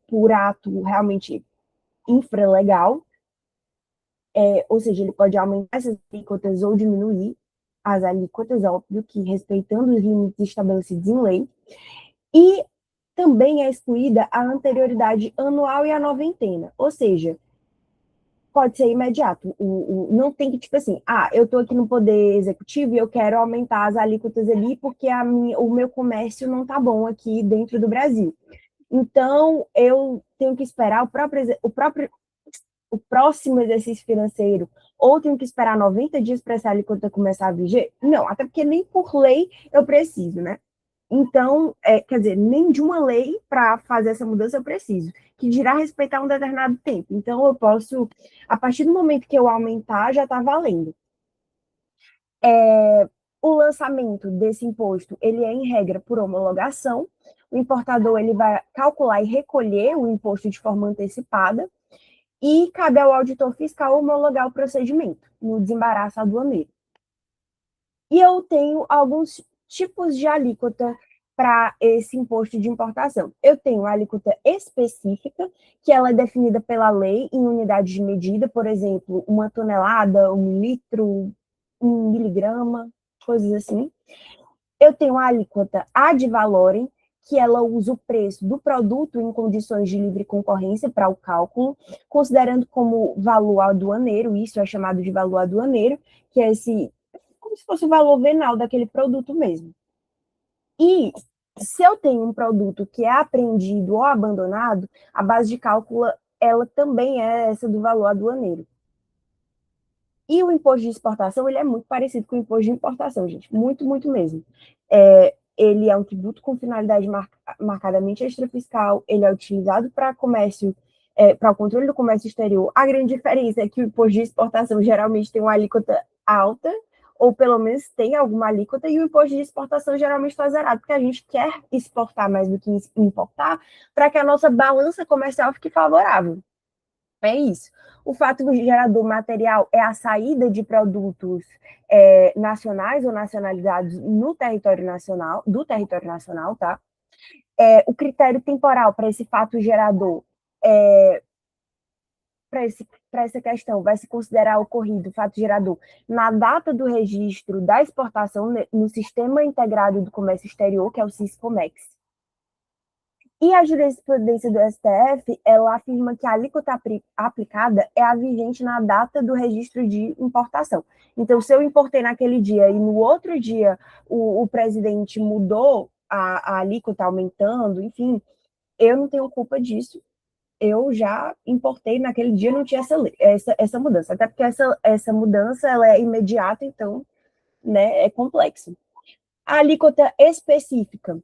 por ato realmente infralegal, ou seja, ele pode aumentar essas alíquotas ou diminuir as alíquotas, óbvio que respeitando os limites estabelecidos em lei, e também é excluída a anterioridade anual e a noventena, ou seja, pode ser imediato. Não tem que, tipo assim, eu estou aqui no Poder Executivo e eu quero aumentar as alíquotas ali porque o meu comércio não está bom aqui dentro do Brasil. Então, eu tenho que esperar o próximo exercício financeiro, ou tenho que esperar 90 dias para essa alíquota começar a viger? Não, até porque nem por lei eu preciso, né? Então, quer dizer, nem de uma lei para fazer essa mudança eu preciso, que dirá respeitar um determinado tempo. Então, eu posso, a partir do momento que eu aumentar, já está valendo. O lançamento desse imposto, ele é, em regra, por homologação. O importador ele vai calcular e recolher o imposto de forma antecipada, e cabe ao auditor fiscal homologar o procedimento no desembaraço aduaneiro. E eu tenho alguns tipos de alíquota para esse imposto de importação. Eu tenho a alíquota específica, que ela é definida pela lei em unidades de medida, por exemplo, 1 tonelada, 1 litro, 1 miligrama, coisas assim. Eu tenho a alíquota ad valorem, que ela usa o preço do produto em condições de livre concorrência para o cálculo, considerando como valor aduaneiro, isso é chamado de valor aduaneiro, que é como se fosse o valor venal daquele produto mesmo. E se eu tenho um produto que é apreendido ou abandonado, a base de cálculo ela também é essa do valor aduaneiro. E o imposto de exportação, ele é muito parecido com o imposto de importação, gente. Muito, muito mesmo. Ele é um tributo com finalidade marcadamente extrafiscal, ele é utilizado para comércio, para o controle do comércio exterior. A grande diferença é que o imposto de exportação geralmente tem uma alíquota alta, ou pelo menos tem alguma alíquota, e o imposto de exportação geralmente está zerado, porque a gente quer exportar mais do que importar, para que a nossa balança comercial fique favorável. É isso. O fato gerador material é a saída de produtos nacionais ou nacionalizados no território nacional, do território nacional, tá? O critério temporal para esse fato gerador, para essa questão, vai se considerar ocorrido o fato gerador na data do registro da exportação no Sistema Integrado do Comércio Exterior, que é o SISCOMEX. E a jurisprudência do STF, ela afirma que a alíquota aplicada é a vigente na data do registro de importação. Então, se eu importei naquele dia e no outro dia o presidente mudou a alíquota aumentando, enfim, eu não tenho culpa disso. Eu já importei naquele dia, não tinha essa mudança. Até porque essa mudança ela é imediata, então, né, é complexo. A alíquota específica,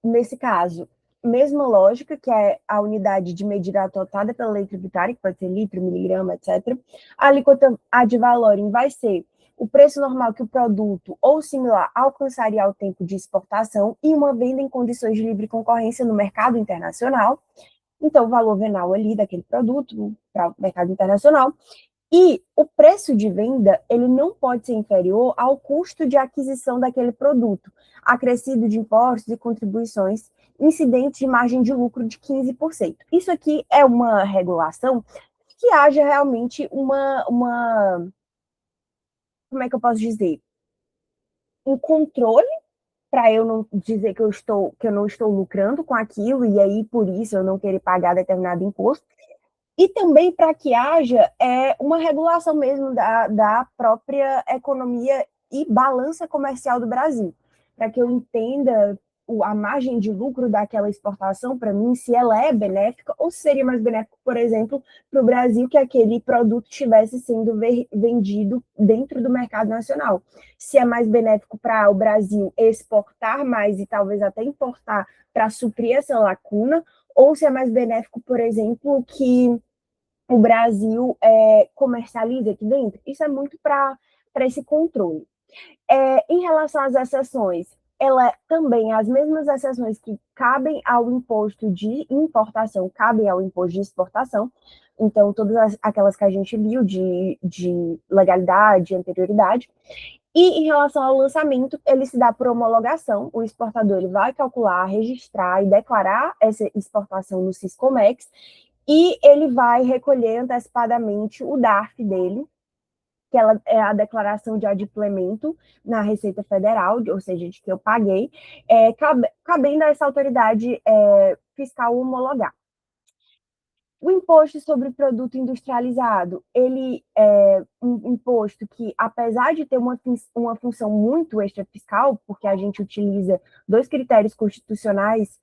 nesse caso, mesma lógica, que é a unidade de medida adotada pela lei tributária, que pode ser litro, miligrama, etc. A alíquota ad valorem vai ser o preço normal que o produto ou similar alcançaria ao tempo de exportação e uma venda em condições de livre concorrência no mercado internacional. Então, o valor venal ali daquele produto para o mercado internacional. E o preço de venda, ele não pode ser inferior ao custo de aquisição daquele produto, acrescido de impostos e contribuições, incidentes de margem de lucro de 15%. Isso aqui é uma regulação que haja realmente como é que eu posso dizer? Um controle para eu não dizer que eu não estou lucrando com aquilo e aí por isso eu não querer pagar determinado imposto. E também para que haja uma regulação mesmo da própria economia e balança comercial do Brasil, para que eu entenda a margem de lucro daquela exportação, para mim, se ela é benéfica ou se seria mais benéfico, por exemplo, para o Brasil que aquele produto estivesse sendo vendido dentro do mercado nacional. Se é mais benéfico para o Brasil exportar mais e talvez até importar para suprir essa lacuna, ou se é mais benéfico, por exemplo, que o Brasil comercializa aqui dentro. Isso é muito para esse controle. Em relação às exceções, ela também, as mesmas exceções que cabem ao imposto de importação, cabem ao imposto de exportação. Então, todas aquelas que a gente viu de legalidade, anterioridade. E em relação ao lançamento, ele se dá por homologação. O exportador ele vai calcular, registrar e declarar essa exportação no Siscomex e ele vai recolher antecipadamente o DARF dele, que ela é a declaração de adimplemento na Receita Federal, ou seja, de que eu paguei, cabendo a essa autoridade fiscal homologar. O imposto sobre produto industrializado, ele é um imposto que, apesar de ter uma função muito extrafiscal, porque a gente utiliza dois critérios constitucionais,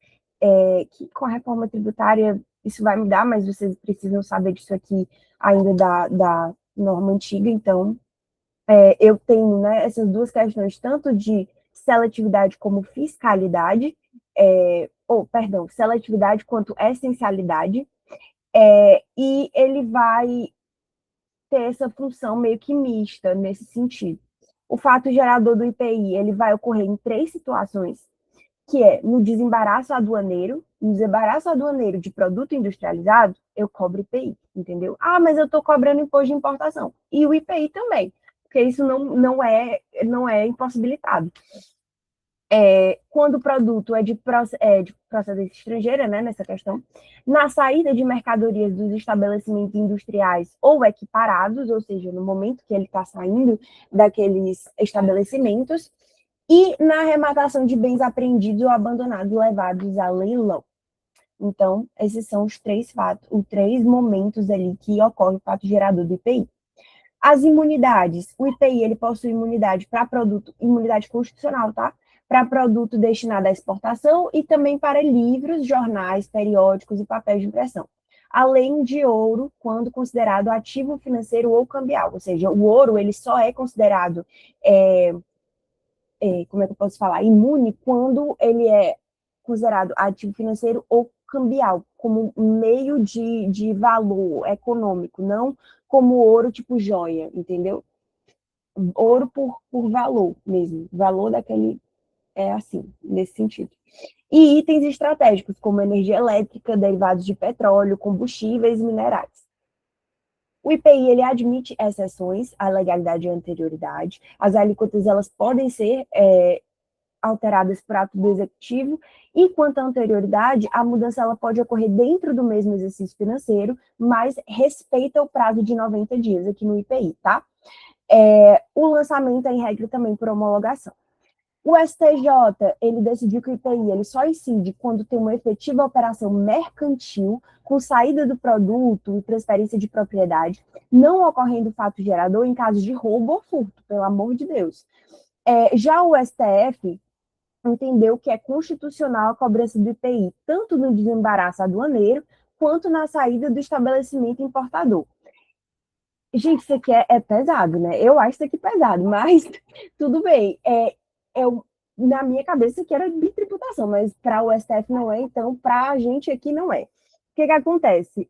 que com a reforma tributária isso vai mudar, mas vocês precisam saber disso aqui ainda da norma antiga, então eu tenho, né, essas duas questões, tanto de seletividade como fiscalidade, perdão, seletividade quanto essencialidade, e ele vai ter essa função meio que mista nesse sentido. O fato gerador do IPI, ele vai ocorrer em três situações, que é no desembaraço aduaneiro. No desembaraço aduaneiro de produto industrializado, eu cobro IPI, entendeu? Ah, mas eu estou cobrando imposto de importação. E o IPI também, porque isso não é impossibilitado. Quando o produto é de procedência estrangeira, né, nessa questão, na saída de mercadorias dos estabelecimentos industriais ou equiparados, ou seja, no momento que ele está saindo daqueles estabelecimentos, e na arrematação de bens apreendidos ou abandonados levados a leilão. Então, esses são os três fatos, os três momentos ali que ocorre o fato gerador do IPI. As imunidades, o IPI ele possui imunidade para produto, imunidade constitucional, tá? Para produto destinado à exportação e também para livros, jornais, periódicos e papéis de impressão. Além de ouro, quando considerado ativo financeiro ou cambial, ou seja, o ouro ele só é considerado, como é que eu posso falar, imune quando ele é considerado ativo financeiro ou cambial, como meio de valor econômico, não como ouro tipo joia, entendeu? Ouro por valor mesmo, valor daquele, assim, nesse sentido. E itens estratégicos, como energia elétrica, derivados de petróleo, combustíveis e minerais. O IPI, ele admite exceções à legalidade e anterioridade. As alíquotas, elas podem ser alteradas por ato do executivo, e quanto à anterioridade, a mudança ela pode ocorrer dentro do mesmo exercício financeiro, mas respeita o prazo de 90 dias aqui no IPI, tá? O lançamento é em regra também por homologação. O STJ, ele decidiu que o IPI ele só incide quando tem uma efetiva operação mercantil com saída do produto e transferência de propriedade, não ocorrendo fato gerador em caso de roubo ou furto, pelo amor de Deus. Já o STF entendeu que é constitucional a cobrança do IPI, tanto no desembaraço aduaneiro, quanto na saída do estabelecimento importador. Gente, isso aqui é pesado, né? Eu acho isso aqui pesado, mas tudo bem. Na minha cabeça, isso aqui era bitributação, mas para o STF não é, então para a gente aqui não é. O que acontece?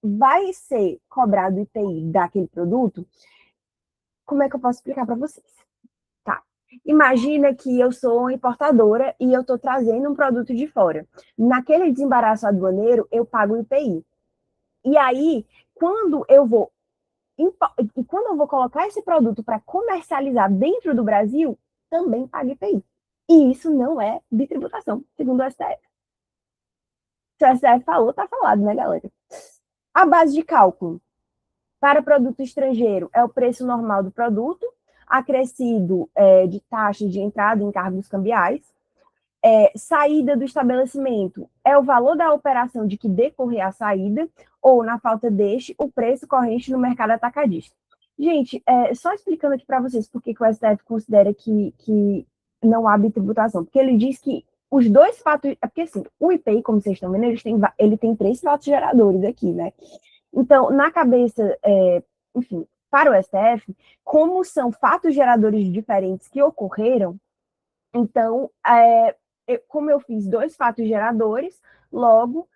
Vai ser cobrado o IPI daquele produto? Como é que eu posso explicar para vocês? Tá. Imagina que eu sou uma importadora e eu estou trazendo um produto de fora. Naquele desembaraço aduaneiro, eu pago o IPI. E aí, quando eu vou colocar esse produto para comercializar dentro do Brasil, também paga IPI. E isso não é bitributação, segundo o STF. Se o STF falou, tá falado, né, galera? A base de cálculo para produto estrangeiro é o preço normal do produto, acrescido de taxas de entrada em encargos cambiais. Saída do estabelecimento é o valor da operação de que decorrer a saída, ou, na falta deste, o preço corrente no mercado atacadista. Gente, só explicando aqui para vocês por que o STF considera que não há bitributação, porque ele diz que os dois fatos, porque assim, o IPI, como vocês estão vendo, ele tem três fatos geradores aqui, né? Então, na cabeça, enfim, para o STF, como são fatos geradores diferentes que ocorreram, então, como eu fiz dois fatos geradores, logo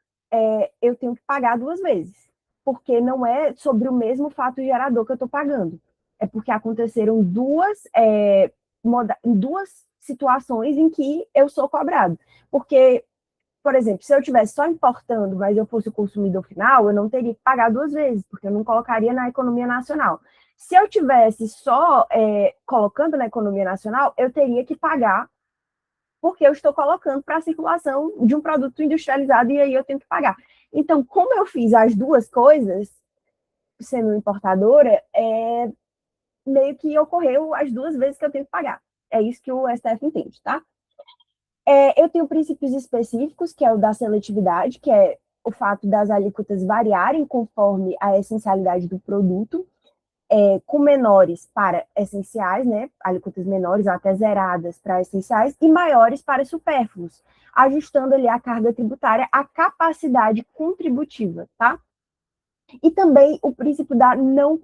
eu tenho que pagar duas vezes, porque não é sobre o mesmo fato gerador que eu estou pagando. É porque aconteceram em duas situações em que eu sou cobrado. Porque, por exemplo, se eu estivesse só importando, mas eu fosse o consumidor final, eu não teria que pagar duas vezes, porque eu não colocaria na economia nacional. Se eu tivesse só colocando na economia nacional, eu teria que pagar, porque eu estou colocando para a circulação de um produto industrializado e aí eu tenho que pagar. Então, como eu fiz as duas coisas, sendo importadora, meio que ocorreu as duas vezes que eu tenho que pagar. É isso que o STF entende, tá? Eu tenho princípios específicos, que é o da seletividade, que é o fato das alíquotas variarem conforme a essencialidade do produto, com menores para essenciais, né, alíquotas menores até zeradas para essenciais, e maiores para supérfluos, ajustando ali a carga tributária à capacidade contributiva, tá? E também o princípio da não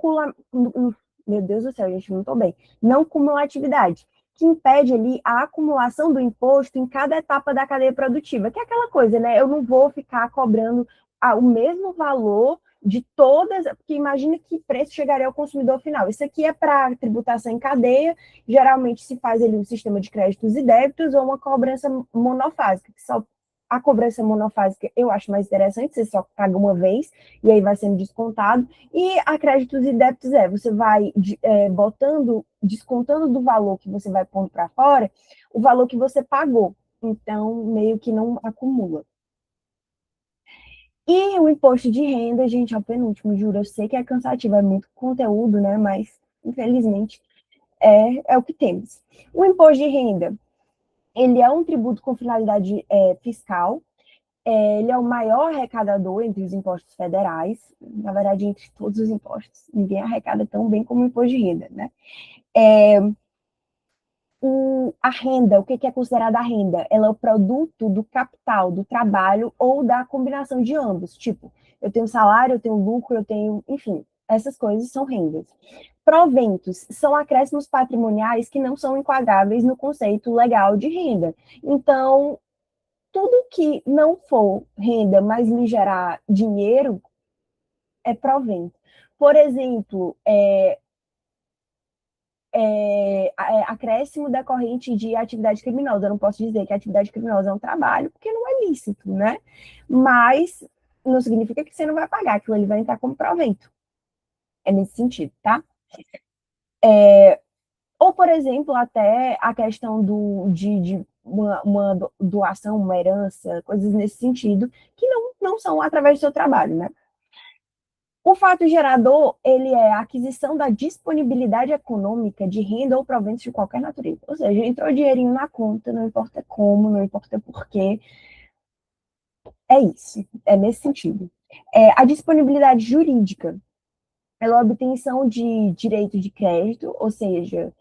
meu Deus do céu, gente, não estou bem. Não cumulatividade, que impede ali a acumulação do imposto em cada etapa da cadeia produtiva, que é aquela coisa, né? Eu não vou ficar cobrando o mesmo valor de todas, porque imagina que preço chegaria ao consumidor final. Isso aqui é para tributação em cadeia, geralmente se faz ali um sistema de créditos e débitos ou uma cobrança monofásica, que só a cobrança monofásica eu acho mais interessante, você só paga uma vez e aí vai sendo descontado. E a créditos e débitos você vai botando, descontando do valor que você vai pondo para fora, o valor que você pagou. Então, meio que não acumula. E o imposto de renda, gente, é o penúltimo, juro. Eu sei que é cansativo, é muito conteúdo, né? Mas, infelizmente, é o que temos. O imposto de renda, ele é um tributo com finalidade fiscal. Ele é o maior arrecadador entre os impostos federais, na verdade, entre todos os impostos. Ninguém arrecada tão bem como o imposto de renda, né? A renda, o que é considerada a renda? Ela é o produto do capital, do trabalho ou da combinação de ambos. Tipo, eu tenho salário, eu tenho lucro, eu tenho, enfim, essas coisas são rendas. Proventos são acréscimos patrimoniais que não são enquadráveis no conceito legal de renda. Então, tudo que não for renda, mas me gerar dinheiro, é provento. Por exemplo, acréscimo decorrente de atividade criminosa. Eu não posso dizer que a atividade criminosa é um trabalho, porque não é lícito, né? Mas não significa que você não vai pagar, aquilo ele vai entrar como provento. É nesse sentido, tá? Ou, por exemplo, até a questão de uma doação, uma herança, coisas nesse sentido, que não são através do seu trabalho, né? O fato gerador, ele é a aquisição da disponibilidade econômica de renda ou proventos de qualquer natureza. Ou seja, entrou dinheirinho na conta, não importa como, não importa porquê. É isso, é nesse sentido. A disponibilidade jurídica, ela é a obtenção de direito de crédito, ou seja,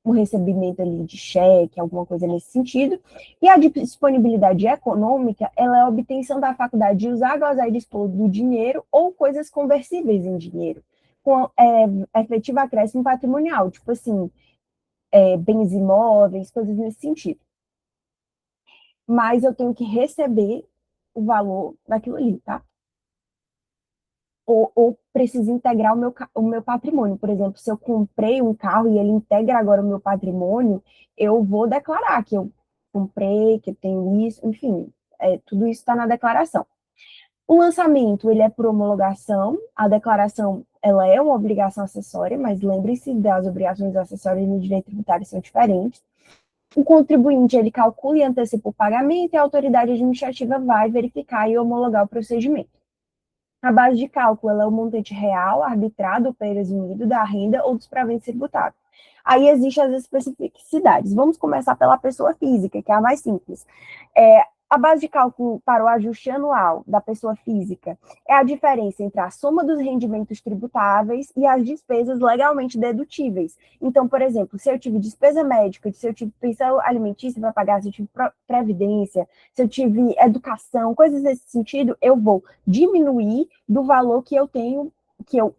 um recebimento ali de cheque, alguma coisa nesse sentido. E a disponibilidade econômica, ela é a obtenção da faculdade de usar, gozar e dispor do dinheiro ou coisas conversíveis em dinheiro, com efetivo acréscimo patrimonial, tipo assim, bens imóveis, coisas nesse sentido. Mas eu tenho que receber o valor daquilo ali, tá? Ou preciso integrar o meu patrimônio. Por exemplo, se eu comprei um carro e ele integra agora o meu patrimônio, eu vou declarar que eu comprei, que eu tenho isso, enfim, tudo isso está na declaração. O lançamento, ele é por homologação, a declaração, ela é uma obrigação acessória, mas lembre-se das obrigações acessórias no direito tributário são diferentes. O contribuinte, ele calcula e antecipa o pagamento e a autoridade administrativa vai verificar e homologar o procedimento. A base de cálculo é o montante real, arbitrado ou presumido da renda ou dos proventos tributáveis. Aí existem as especificidades. Vamos começar pela pessoa física, que é a mais simples. A base de cálculo para o ajuste anual da pessoa física é a diferença entre a soma dos rendimentos tributáveis e as despesas legalmente dedutíveis. Então, por exemplo, se eu tive despesa médica, se eu tive pensão alimentícia para pagar, se eu tive previdência, se eu tive educação, coisas nesse sentido, eu vou diminuir do valor que eu tenho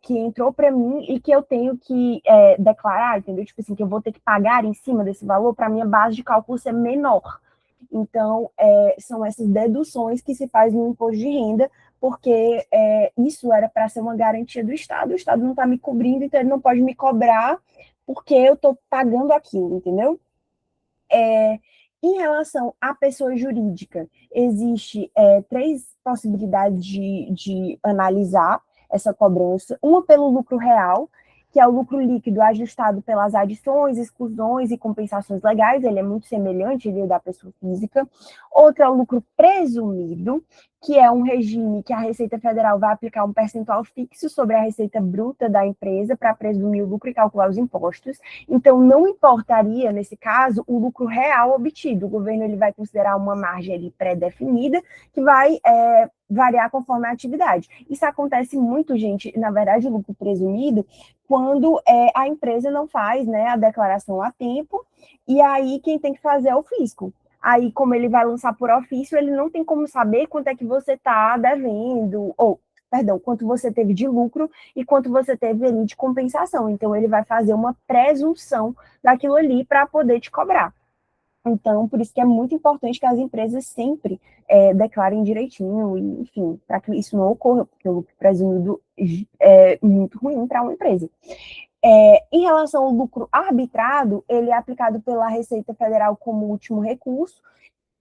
que entrou para mim e que eu tenho que declarar, entendeu? Tipo assim, que eu vou ter que pagar em cima desse valor para minha base de cálculo ser menor. Então, são essas deduções que se faz no imposto de renda, porque isso era para ser uma garantia do Estado, o Estado não está me cobrindo, então ele não pode me cobrar porque eu estou pagando aquilo, entendeu? Em relação à pessoa jurídica, existe três possibilidades de analisar essa cobrança. Uma pelo lucro real, que é o lucro líquido ajustado pelas adições, exclusões e compensações legais, ele é muito semelhante ao da pessoa física. Outra é o lucro presumido, que é um regime que a Receita Federal vai aplicar um percentual fixo sobre a receita bruta da empresa para presumir o lucro e calcular os impostos. Então, não importaria, nesse caso, o lucro real obtido. O governo ele vai considerar uma margem ali pré-definida que vai variar conforme a atividade. Isso acontece muito, gente, na verdade, o lucro presumido, quando a empresa não faz, né, a declaração a tempo, e aí quem tem que fazer é o fisco. Aí, como ele vai lançar por ofício, ele não tem como saber quanto é que você está devendo, ou, perdão, quanto você teve de lucro e quanto você teve ali de compensação. Então, ele vai fazer uma presunção daquilo ali para poder te cobrar. Então, por isso que é muito importante que as empresas sempre declarem direitinho, e, enfim, para que isso não ocorra, porque o lucro presumido é muito ruim para uma empresa. Em relação ao lucro arbitrado, ele é aplicado pela Receita Federal como último recurso,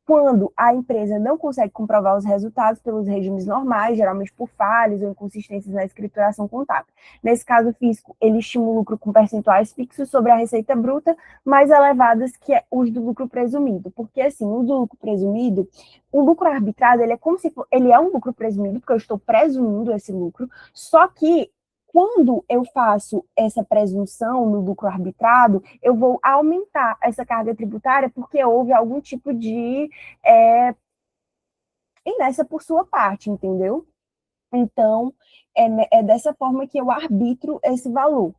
quando a empresa não consegue comprovar os resultados pelos regimes normais, geralmente por falhas ou inconsistências na escrituração contábil. Nesse caso, o fisco ele estima o lucro com percentuais fixos sobre a receita bruta mais elevadas que os do lucro presumido, porque assim, o do lucro presumido, o lucro arbitrado, ele é como se for, ele é um lucro presumido, porque eu estou presumindo esse lucro, só que quando eu faço essa presunção no lucro arbitrado, eu vou aumentar essa carga tributária porque houve algum tipo de inércia por sua parte, entendeu? Então, é dessa forma que eu arbitro esse valor.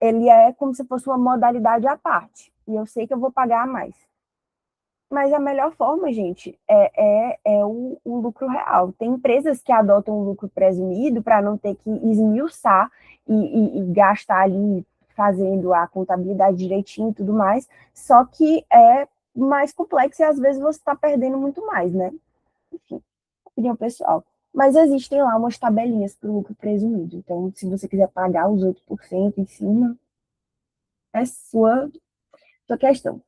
Ele é como se fosse uma modalidade à parte, e eu sei que eu vou pagar mais. Mas a melhor forma, gente, é o lucro real. Tem empresas que adotam o lucro presumido para não ter que esmiuçar e gastar ali fazendo a contabilidade direitinho e tudo mais, só que é mais complexo e às vezes você está perdendo muito mais, né? Enfim, opinião pessoal. Mas existem lá umas tabelinhas para o lucro presumido. Então, se você quiser pagar os 8% em cima, é sua questão.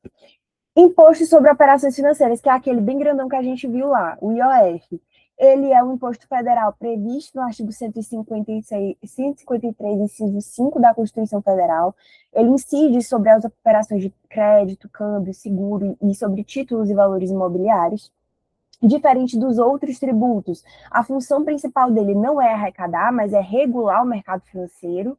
Imposto sobre operações financeiras, que é aquele bem grandão que a gente viu lá, o IOF. Ele é um imposto federal previsto no artigo 156, 153, inciso 5 da Constituição Federal. Ele incide sobre as operações de crédito, câmbio, seguro e sobre títulos e valores imobiliários. Diferente dos outros tributos, a função principal dele não é arrecadar, mas é regular o mercado financeiro.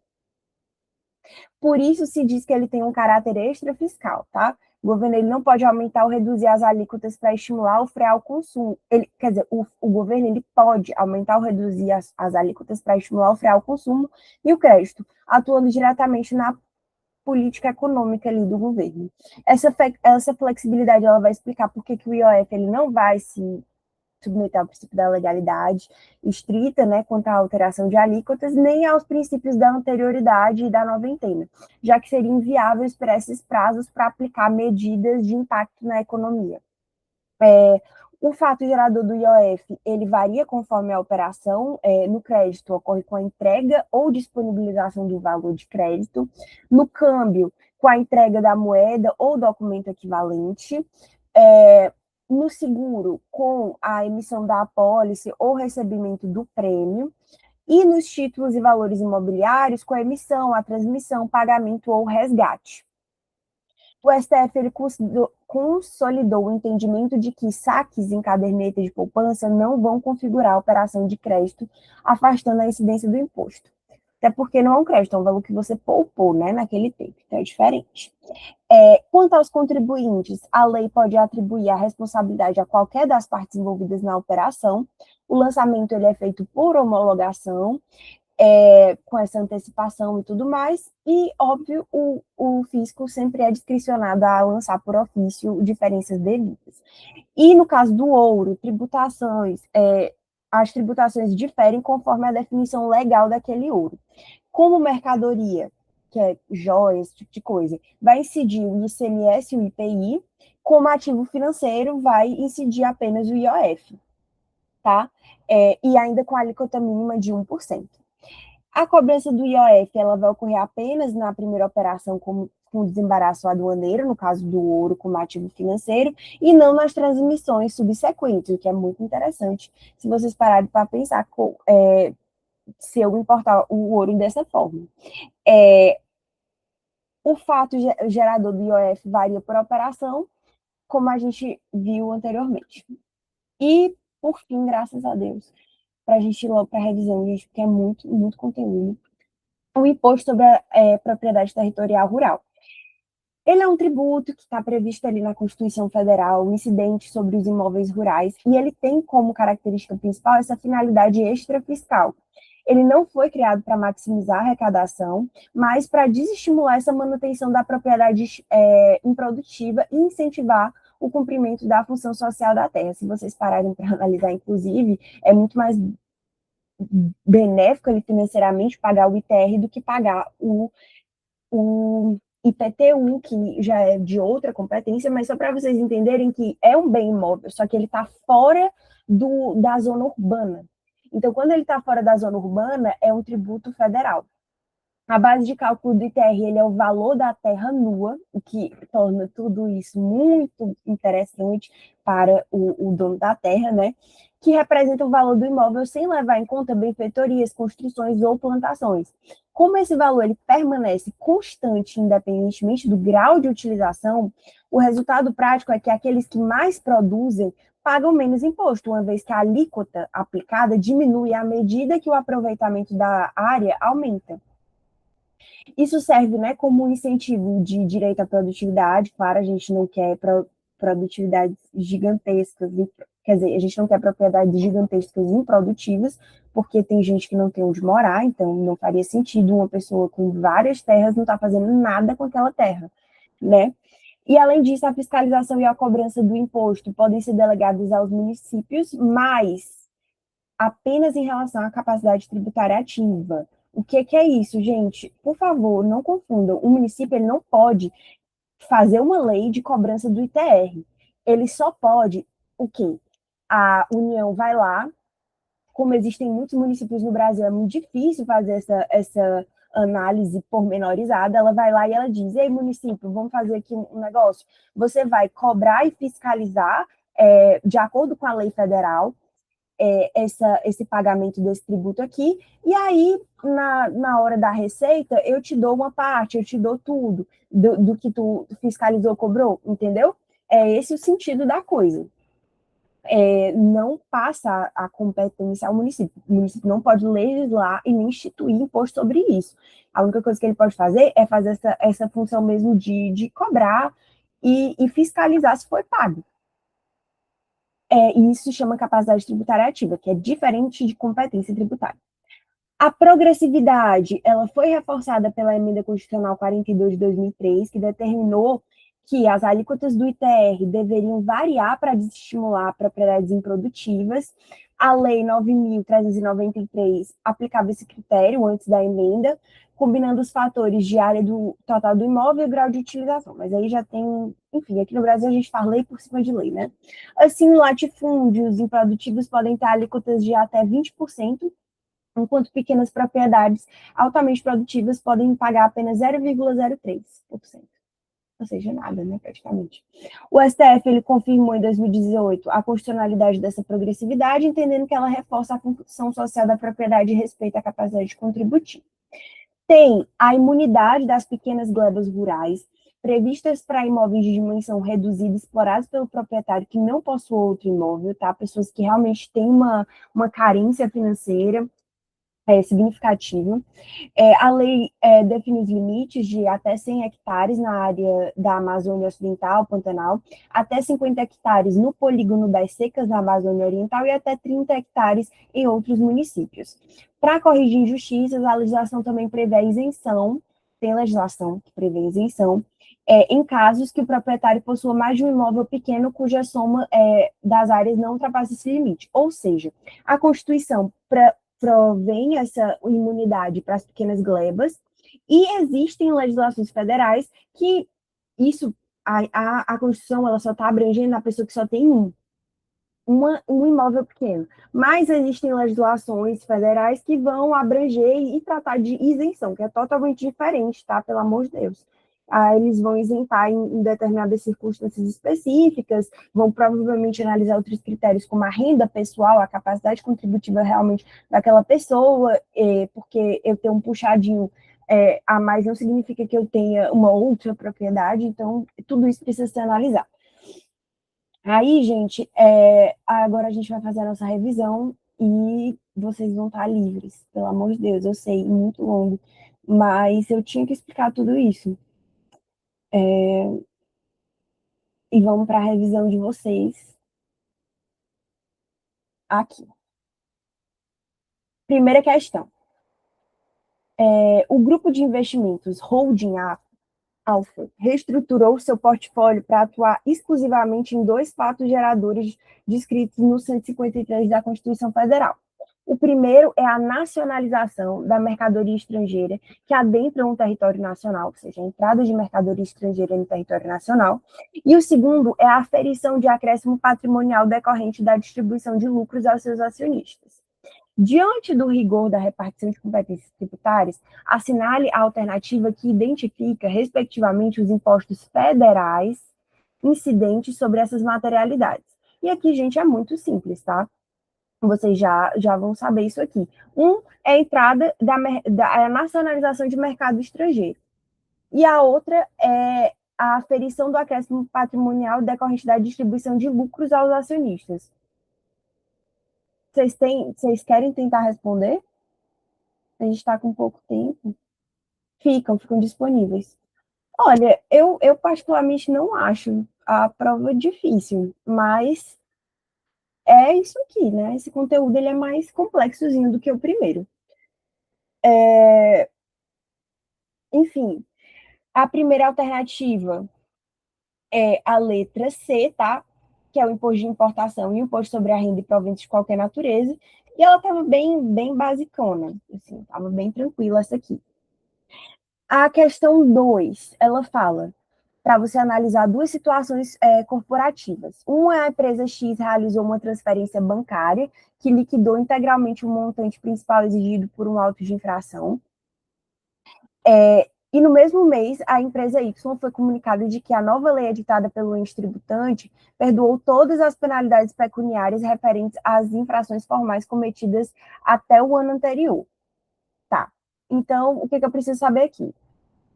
Por isso se diz que ele tem um caráter extrafiscal, tá? O governo ele não pode aumentar ou reduzir as alíquotas para estimular ou frear o consumo. Quer dizer, o governo ele pode aumentar ou reduzir as alíquotas para estimular ou frear o consumo e o crédito, atuando diretamente na política econômica ali do governo. Essa flexibilidade ela vai explicar por que o IOF ele não vai se submeter ao princípio da legalidade estrita, né, quanto à alteração de alíquotas, nem aos princípios da anterioridade e da noventena, já que seria inviável esperar esses prazos para aplicar medidas de impacto na economia. O fato gerador do IOF, ele varia conforme a operação. No crédito, ocorre com a entrega ou disponibilização do valor de crédito. No câmbio, com a entrega da moeda ou documento equivalente. No seguro, com a emissão da apólice ou recebimento do prêmio. E nos títulos e valores imobiliários, com a emissão, a transmissão, pagamento ou resgate. O STF ele consolidou o entendimento de que saques em caderneta de poupança não vão configurar a operação de crédito, afastando a incidência do imposto. Até porque não é um crédito, é um valor que você poupou, né, naquele tempo, então é diferente. Quanto aos contribuintes, a lei pode atribuir a responsabilidade a qualquer das partes envolvidas na operação. O lançamento ele é feito por homologação, com essa antecipação e tudo mais, e, óbvio, o fisco sempre é discricionado a lançar por ofício diferenças devidas. E, no caso do ouro, as tributações diferem conforme a definição legal daquele ouro. Como mercadoria, que é joias, esse tipo de coisa, vai incidir o ICMS e o IPI, como ativo financeiro vai incidir apenas o IOF, tá? E ainda com a alíquota mínima de 1%. A cobrança do IOF ela vai ocorrer apenas na primeira operação com desembaraço aduaneiro, no caso do ouro como ativo financeiro, e não nas transmissões subsequentes, o que é muito interessante se vocês pararem para pensar se eu importar o ouro dessa forma. O fato gerador do IOF varia por operação, como a gente viu anteriormente. E, por fim, graças a Deus, para a gente ir logo para a revisão, gente, porque é muito, muito conteúdo, o imposto sobre a propriedade territorial rural. Ele é um tributo que está previsto ali na Constituição Federal, um incidente sobre os imóveis rurais, e ele tem como característica principal essa finalidade extrafiscal. Ele não foi criado para maximizar a arrecadação, mas para desestimular essa manutenção da propriedade improdutiva e incentivar o cumprimento da função social da terra. Se vocês pararem para analisar, inclusive, é muito mais benéfico ele financeiramente pagar o ITR do que pagar o IPTU, que já é de outra competência, mas só para vocês entenderem que é um bem imóvel, só que ele está fora da zona urbana. Então, quando ele está fora da zona urbana, é um tributo federal. A base de cálculo do ITR ele é o valor da terra nua, o que torna tudo isso muito interessante para o dono da terra, né? Que representa o valor do imóvel sem levar em conta benfeitorias, construções ou plantações. Como esse valor ele permanece constante, independentemente do grau de utilização, o resultado prático é que aqueles que mais produzem pagam menos imposto, uma vez que a alíquota aplicada diminui à medida que o aproveitamento da área aumenta. Isso serve, né, como um incentivo de direito à produtividade. Claro, a gente não quer produtividades gigantescas, quer dizer, a gente não quer propriedades gigantescas improdutivas, porque tem gente que não tem onde morar, então não faria sentido uma pessoa com várias terras não estar fazendo nada com aquela terra, né? E, além disso, a fiscalização e a cobrança do imposto podem ser delegados aos municípios, mas apenas em relação à capacidade tributária ativa. O que é isso, gente? Por favor, não confundam. O município ele não pode fazer uma lei de cobrança do ITR. Ele só pode o quê? A União vai lá, como existem muitos municípios no Brasil, é muito difícil fazer essa análise pormenorizada, ela vai lá e ela diz, ei, município, vamos fazer aqui um negócio. Você vai cobrar e fiscalizar de acordo com a lei federal, esse pagamento desse tributo aqui, e aí, na hora da receita, eu te dou uma parte, eu te dou tudo do que tu fiscalizou, cobrou, entendeu? É esse o sentido da coisa. Não passa a competência ao município. O município não pode legislar e nem instituir imposto sobre isso. A única coisa que ele pode fazer é fazer essa função mesmo de cobrar e fiscalizar se foi pago. E isso se chama capacidade tributária ativa, que é diferente de competência tributária. A progressividade, ela foi reforçada pela Emenda Constitucional 42 de 2003, que determinou que as alíquotas do ITR deveriam variar para desestimular propriedades improdutivas. A Lei 9.393 aplicava esse critério antes da emenda, combinando os fatores de área do total do imóvel e grau de utilização. Mas aí já tem, enfim, aqui no Brasil a gente faz lei por cima de lei, né? Assim, latifúndios improdutivos podem ter alíquotas de até 20%, enquanto pequenas propriedades altamente produtivas podem pagar apenas 0,03%. Ou seja, nada, né, praticamente. O STF ele confirmou em 2018 a constitucionalidade dessa progressividade, entendendo que ela reforça a função social da propriedade e respeita a capacidade contributiva. Tem a imunidade das pequenas glebas rurais, previstas para imóveis de dimensão reduzida, explorados pelo proprietário que não possui outro imóvel, tá? Pessoas que realmente têm uma carência financeira significativa. A lei define os limites de até 100 hectares na área da Amazônia Ocidental, Pantanal, até 50 hectares no polígono das secas na Amazônia Oriental e até 30 hectares em outros municípios. Para corrigir injustiças, a legislação também prevê a isenção, tem legislação que prevê isenção, em casos que o proprietário possua mais de um imóvel pequeno cuja soma das áreas não ultrapassa esse limite. Ou seja, a Constituição provém essa imunidade para as pequenas glebas, e existem legislações federais que isso, a Constituição, ela só está abrangendo a pessoa que só tem um. um imóvel pequeno. Mas existem legislações federais que vão abranger e tratar de isenção, que é totalmente diferente, tá? Pelo amor de Deus. Eles vão isentar em determinadas circunstâncias específicas, vão provavelmente analisar outros critérios, como a renda pessoal, a capacidade contributiva realmente daquela pessoa, porque eu tenho um puxadinho a mais não significa que eu tenha uma outra propriedade, então tudo isso precisa ser analisado. Aí, gente, agora a gente vai fazer a nossa revisão e vocês vão estar livres, pelo amor de Deus, eu sei, muito longo, mas eu tinha que explicar tudo isso. E vamos para a revisão de vocês aqui. Primeira questão. O grupo de investimentos Holding Alpha reestruturou seu portfólio para atuar exclusivamente em dois fatos geradores descritos no 153 da Constituição Federal. O primeiro é a nacionalização da mercadoria estrangeira que adentra um território nacional, ou seja, a entrada de mercadoria estrangeira no território nacional. E o segundo é a aferição de acréscimo patrimonial decorrente da distribuição de lucros aos seus acionistas. Diante do rigor da repartição de competências tributárias, assinale a alternativa que identifica, respectivamente, os impostos federais incidentes sobre essas materialidades. E aqui, gente, é muito simples, tá? Vocês já vão saber isso aqui. É a entrada da nacionalização de mercado estrangeiro. E a outra é a aferição do acréscimo patrimonial decorrente da distribuição de lucros aos acionistas. Vocês querem tentar responder? A gente está com pouco tempo. Ficam disponíveis. Olha, eu particularmente não acho a prova difícil, mas é isso aqui, né? Esse conteúdo ele é mais complexozinho do que o primeiro. Enfim, a primeira alternativa é a letra C, tá? Que é o imposto de importação e o imposto sobre a renda e proventos de qualquer natureza. E ela estava bem basicona, assim, estava bem tranquila essa aqui. A questão 2, ela fala para você analisar duas situações corporativas. Uma é a empresa X realizou uma transferência bancária que liquidou integralmente o montante principal exigido por um auto de infração. E no mesmo mês, a empresa Y foi comunicada de que a nova lei editada pelo ente tributante perdoou todas as penalidades pecuniárias referentes às infrações formais cometidas até o ano anterior. Tá. Então, o que eu preciso saber aqui?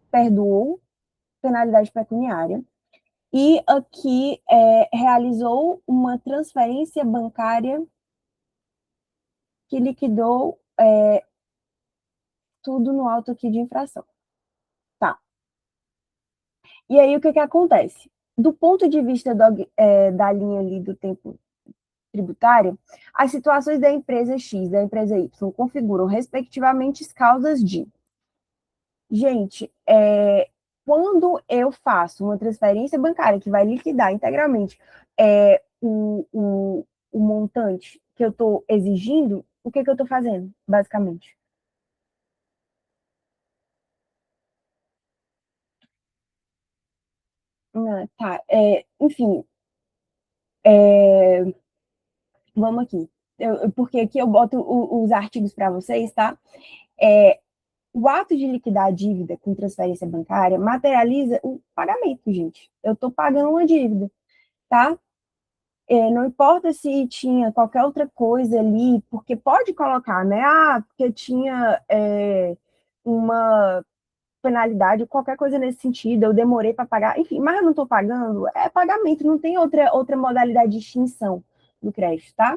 Perdoou penalidade pecuniária e aqui realizou uma transferência bancária que liquidou tudo no auto aqui de infração. Tá. E aí, o que acontece? Do ponto de vista da linha ali do tempo tributário, as situações da empresa X e da empresa Y configuram, respectivamente, as causas de. Gente, quando eu faço uma transferência bancária que vai liquidar integralmente o montante que eu estou exigindo, o que eu estou fazendo, basicamente? Tá, enfim, vamos aqui. Porque aqui eu boto os artigos para vocês, tá? O ato de liquidar a dívida com transferência bancária materializa o pagamento, gente. Eu estou pagando uma dívida, tá? Não importa se tinha qualquer outra coisa ali, porque pode colocar, né? Porque tinha uma penalidade, qualquer coisa nesse sentido, eu demorei para pagar, enfim, mas eu não estou pagando, é pagamento, não tem outra modalidade de extinção do crédito, tá?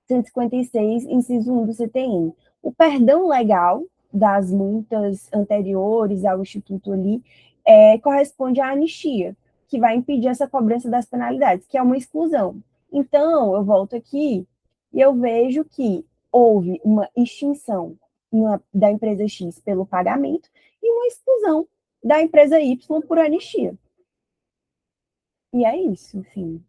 156, inciso 1 do CTN. O perdão legal das multas anteriores ao Instituto ali corresponde à anistia, que vai impedir essa cobrança das penalidades, que é uma exclusão. Então, eu volto aqui e eu vejo que houve uma extinção da empresa X pelo pagamento e uma exclusão da empresa Y por anistia. E é isso, enfim.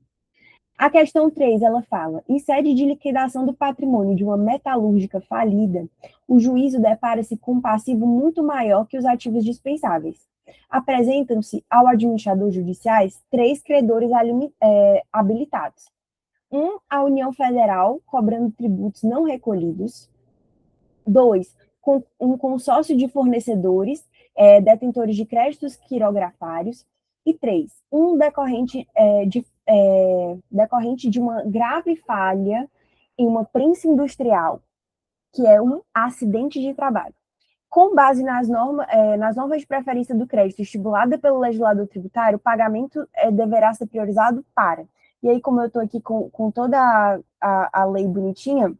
A questão 3, ela fala: em sede de liquidação do patrimônio de uma metalúrgica falida, o juízo depara-se com um passivo muito maior que os ativos dispensáveis. Apresentam-se ao administrador judiciais três credores habilitados. A União Federal cobrando tributos não recolhidos. 2, um consórcio de fornecedores, detentores de créditos quirografários. E 3, decorrente de uma grave falha em uma prensa industrial, que é um acidente de trabalho. Com base nas normas de preferência do crédito estipulada pelo legislador tributário, o pagamento deverá ser priorizado para. E aí, como eu estou aqui com toda a lei bonitinha,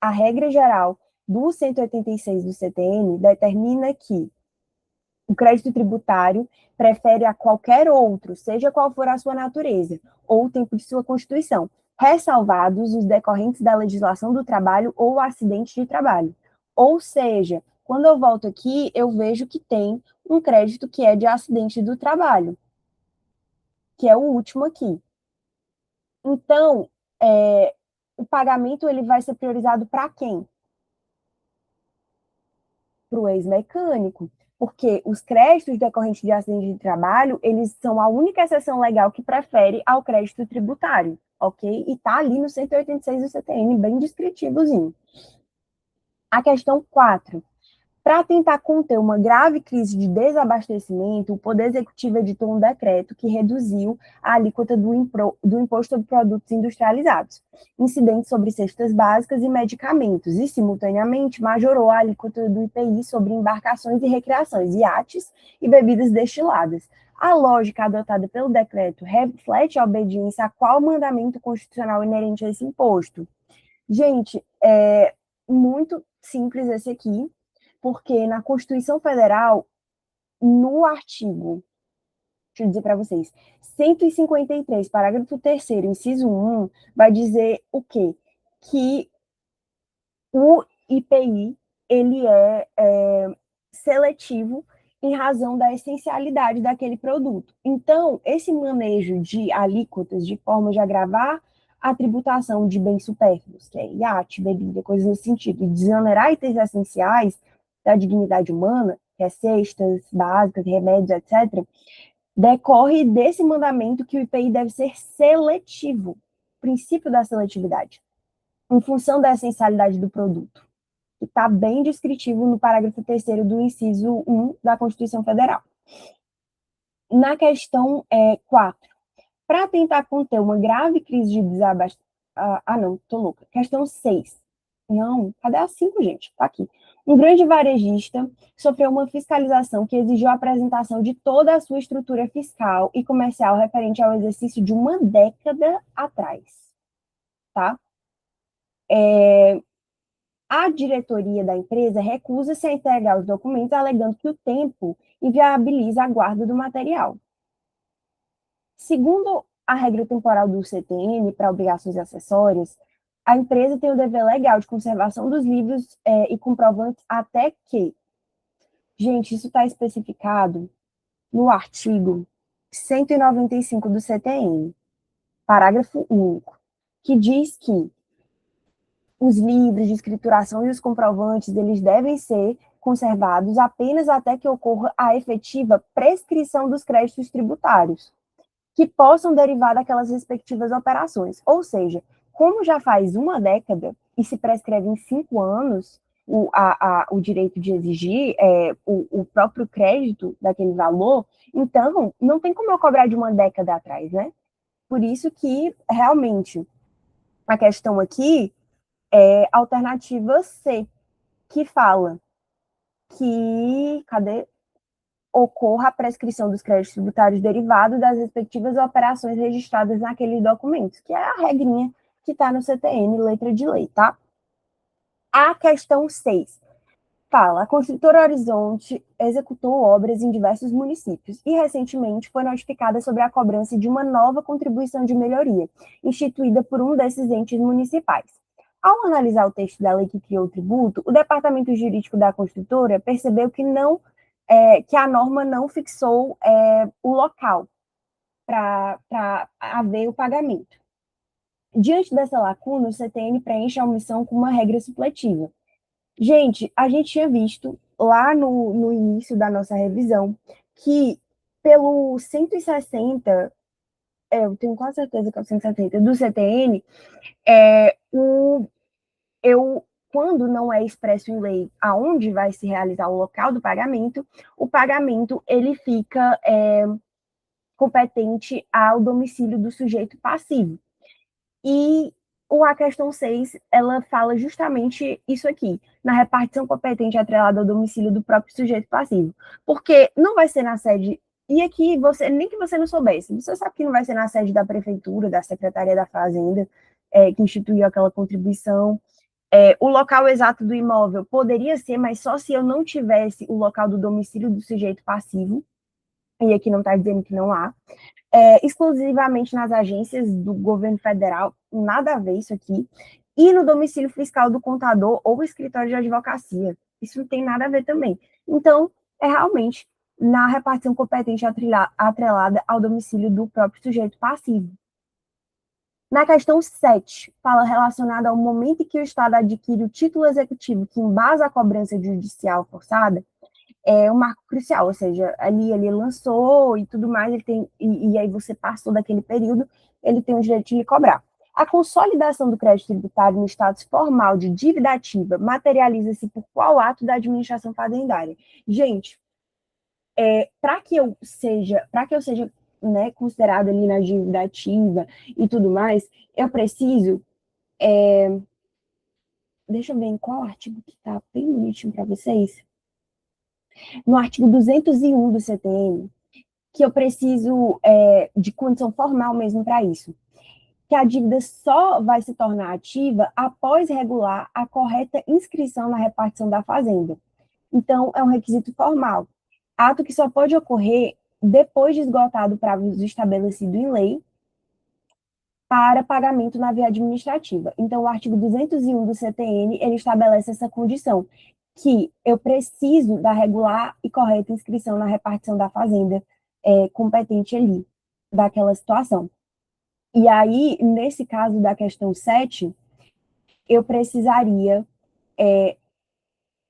a regra geral do 186 do CTN determina que o crédito tributário prefere a qualquer outro, seja qual for a sua natureza, ou o tempo de sua constituição, ressalvados os decorrentes da legislação do trabalho ou acidente de trabalho. Ou seja, quando eu volto aqui, eu vejo que tem um crédito que é de acidente do trabalho, que é o último aqui. Então, o pagamento ele vai ser priorizado para quem? Para o ex-mecânico, porque os créditos decorrentes de acidente de trabalho, eles são a única exceção legal que prefere ao crédito tributário, ok? E está ali no 186 do CTN, bem descritivozinho. A questão 4. Para tentar conter uma grave crise de desabastecimento, o Poder Executivo editou um decreto que reduziu a alíquota do Imposto sobre Produtos Industrializados, incidentes sobre cestas básicas e medicamentos, e, simultaneamente, majorou a alíquota do IPI sobre embarcações e recreações, iates e bebidas destiladas. A lógica adotada pelo decreto reflete a obediência a qual mandamento constitucional inerente a esse imposto? Gente, é muito simples esse aqui, porque na Constituição Federal, no artigo, deixa eu dizer para vocês, 153, parágrafo 3º, inciso 1, vai dizer o quê? Que o IPI, ele é seletivo em razão da essencialidade daquele produto. Então, esse manejo de alíquotas, de forma de agravar a tributação de bens supérfluos, que é iate, bebida, coisas nesse sentido, e desonerar itens essenciais da dignidade humana, que é cestas básicas, remédios, etc., decorre desse mandamento que o IPI deve ser seletivo, princípio da seletividade, em função da essencialidade do produto, que está bem descritivo no parágrafo 3º do inciso 1 da Constituição Federal. Na questão 4, para tentar conter uma grave crise de desabastecimento... não, tô louca. Questão 6. Não, cadê a 5, gente? Tá aqui. Um grande varejista sofreu uma fiscalização que exigiu a apresentação de toda a sua estrutura fiscal e comercial referente ao exercício de uma década atrás, tá? A diretoria da empresa recusa-se a entregar os documentos, alegando que o tempo inviabiliza a guarda do material. Segundo a regra temporal do CTN para obrigações acessórias, a empresa tem o dever legal de conservação dos livros e comprovantes até que... Gente, isso está especificado no artigo 195 do CTN, parágrafo único, que diz que os livros de escrituração e os comprovantes, eles devem ser conservados apenas até que ocorra a efetiva prescrição dos créditos tributários, que possam derivar daquelas respectivas operações. Ou seja, como já faz uma década e se prescreve em 5 anos o direito de exigir o próprio crédito daquele valor, então não tem como eu cobrar de uma década atrás, né? Por isso que, realmente, a questão aqui é alternativa C, que fala que, ocorra a prescrição dos créditos tributários derivados das respectivas operações registradas naqueles documentos, que é a regrinha que está no CTN, letra de lei, tá? A questão 6 fala: a construtora Horizonte executou obras em diversos municípios e recentemente foi notificada sobre a cobrança de uma nova contribuição de melhoria, instituída por um desses entes municipais. Ao analisar o texto da lei que criou o tributo, o departamento jurídico da construtora percebeu que que a norma não fixou o local para haver o pagamento. Diante dessa lacuna, o CTN preenche a omissão com uma regra supletiva. Gente, a gente tinha visto lá no início da nossa revisão que pelo 160 eu tenho quase certeza que é o 170 do CTN, é, quando não é expresso em lei aonde vai se realizar o local do pagamento, o pagamento ele fica competente ao domicílio do sujeito passivo. E a questão 6, ela fala justamente isso aqui, na repartição competente atrelada ao domicílio do próprio sujeito passivo. Porque não vai ser na sede, e aqui você, nem que você não soubesse, você sabe que não vai ser na sede da prefeitura, da Secretaria da Fazenda, que instituiu aquela contribuição. O local exato do imóvel poderia ser, mas só se eu não tivesse o local do domicílio do sujeito passivo, e aqui não está dizendo que não há. Exclusivamente nas agências do governo federal, nada a ver isso aqui, e no domicílio fiscal do contador ou escritório de advocacia. Isso não tem nada a ver também. Então, é realmente na repartição competente atrelada ao domicílio do próprio sujeito passivo. Na questão 7, fala relacionada ao momento em que o Estado adquire o título executivo que embasa a cobrança judicial forçada, é um marco crucial, ou seja, ali ele lançou e tudo mais, ele tem, e aí você passou daquele período, ele tem o direito de lhe cobrar. A consolidação do crédito tributário no status formal de dívida ativa materializa-se por qual ato da administração fazendária? Gente, para que eu seja né, considerado ali na dívida ativa e tudo mais, eu preciso. Deixa eu ver em qual artigo que está bem bonitinho para vocês. No artigo 201 do CTN, que eu preciso de condição formal mesmo para isso. Que a dívida só vai se tornar ativa após regular a correta inscrição na repartição da fazenda. Então, é um requisito formal. Ato que só pode ocorrer depois de esgotado o prazo estabelecido em lei para pagamento na via administrativa. Então, o artigo 201 do CTN, ele estabelece essa condição, que eu preciso da regular e correta inscrição na repartição da fazenda competente ali, daquela situação. E aí, nesse caso da questão 7, eu precisaria,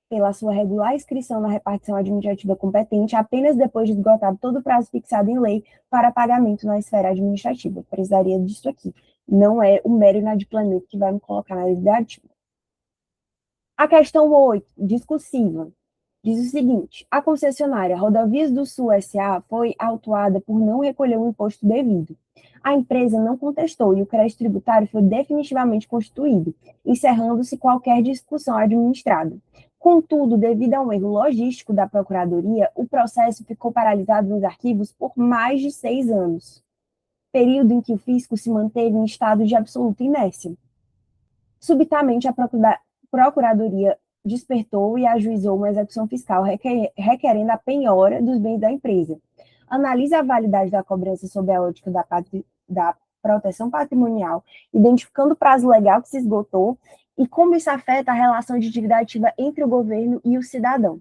pela sua regular inscrição na repartição administrativa competente, apenas depois de esgotado todo o prazo fixado em lei para pagamento na esfera administrativa. Eu precisaria disso aqui. Não é o mero inadimplemento que vai me colocar na dívida ativa. A questão 8, discursiva, diz o seguinte: a concessionária Rodovias do Sul S.A. foi autuada por não recolher o imposto devido. A empresa não contestou e o crédito tributário foi definitivamente constituído, encerrando-se qualquer discussão administrada. Contudo, devido a um erro logístico da Procuradoria, o processo ficou paralisado nos arquivos por mais de 6 anos, período em que o fisco se manteve em estado de absoluta inércia. Subitamente, a Procuradoria despertou e ajuizou uma execução fiscal requerendo a penhora dos bens da empresa. Analisa a validade da cobrança sob a ótica da proteção patrimonial, identificando o prazo legal que se esgotou e como isso afeta a relação de dívida ativa entre o governo e o cidadão.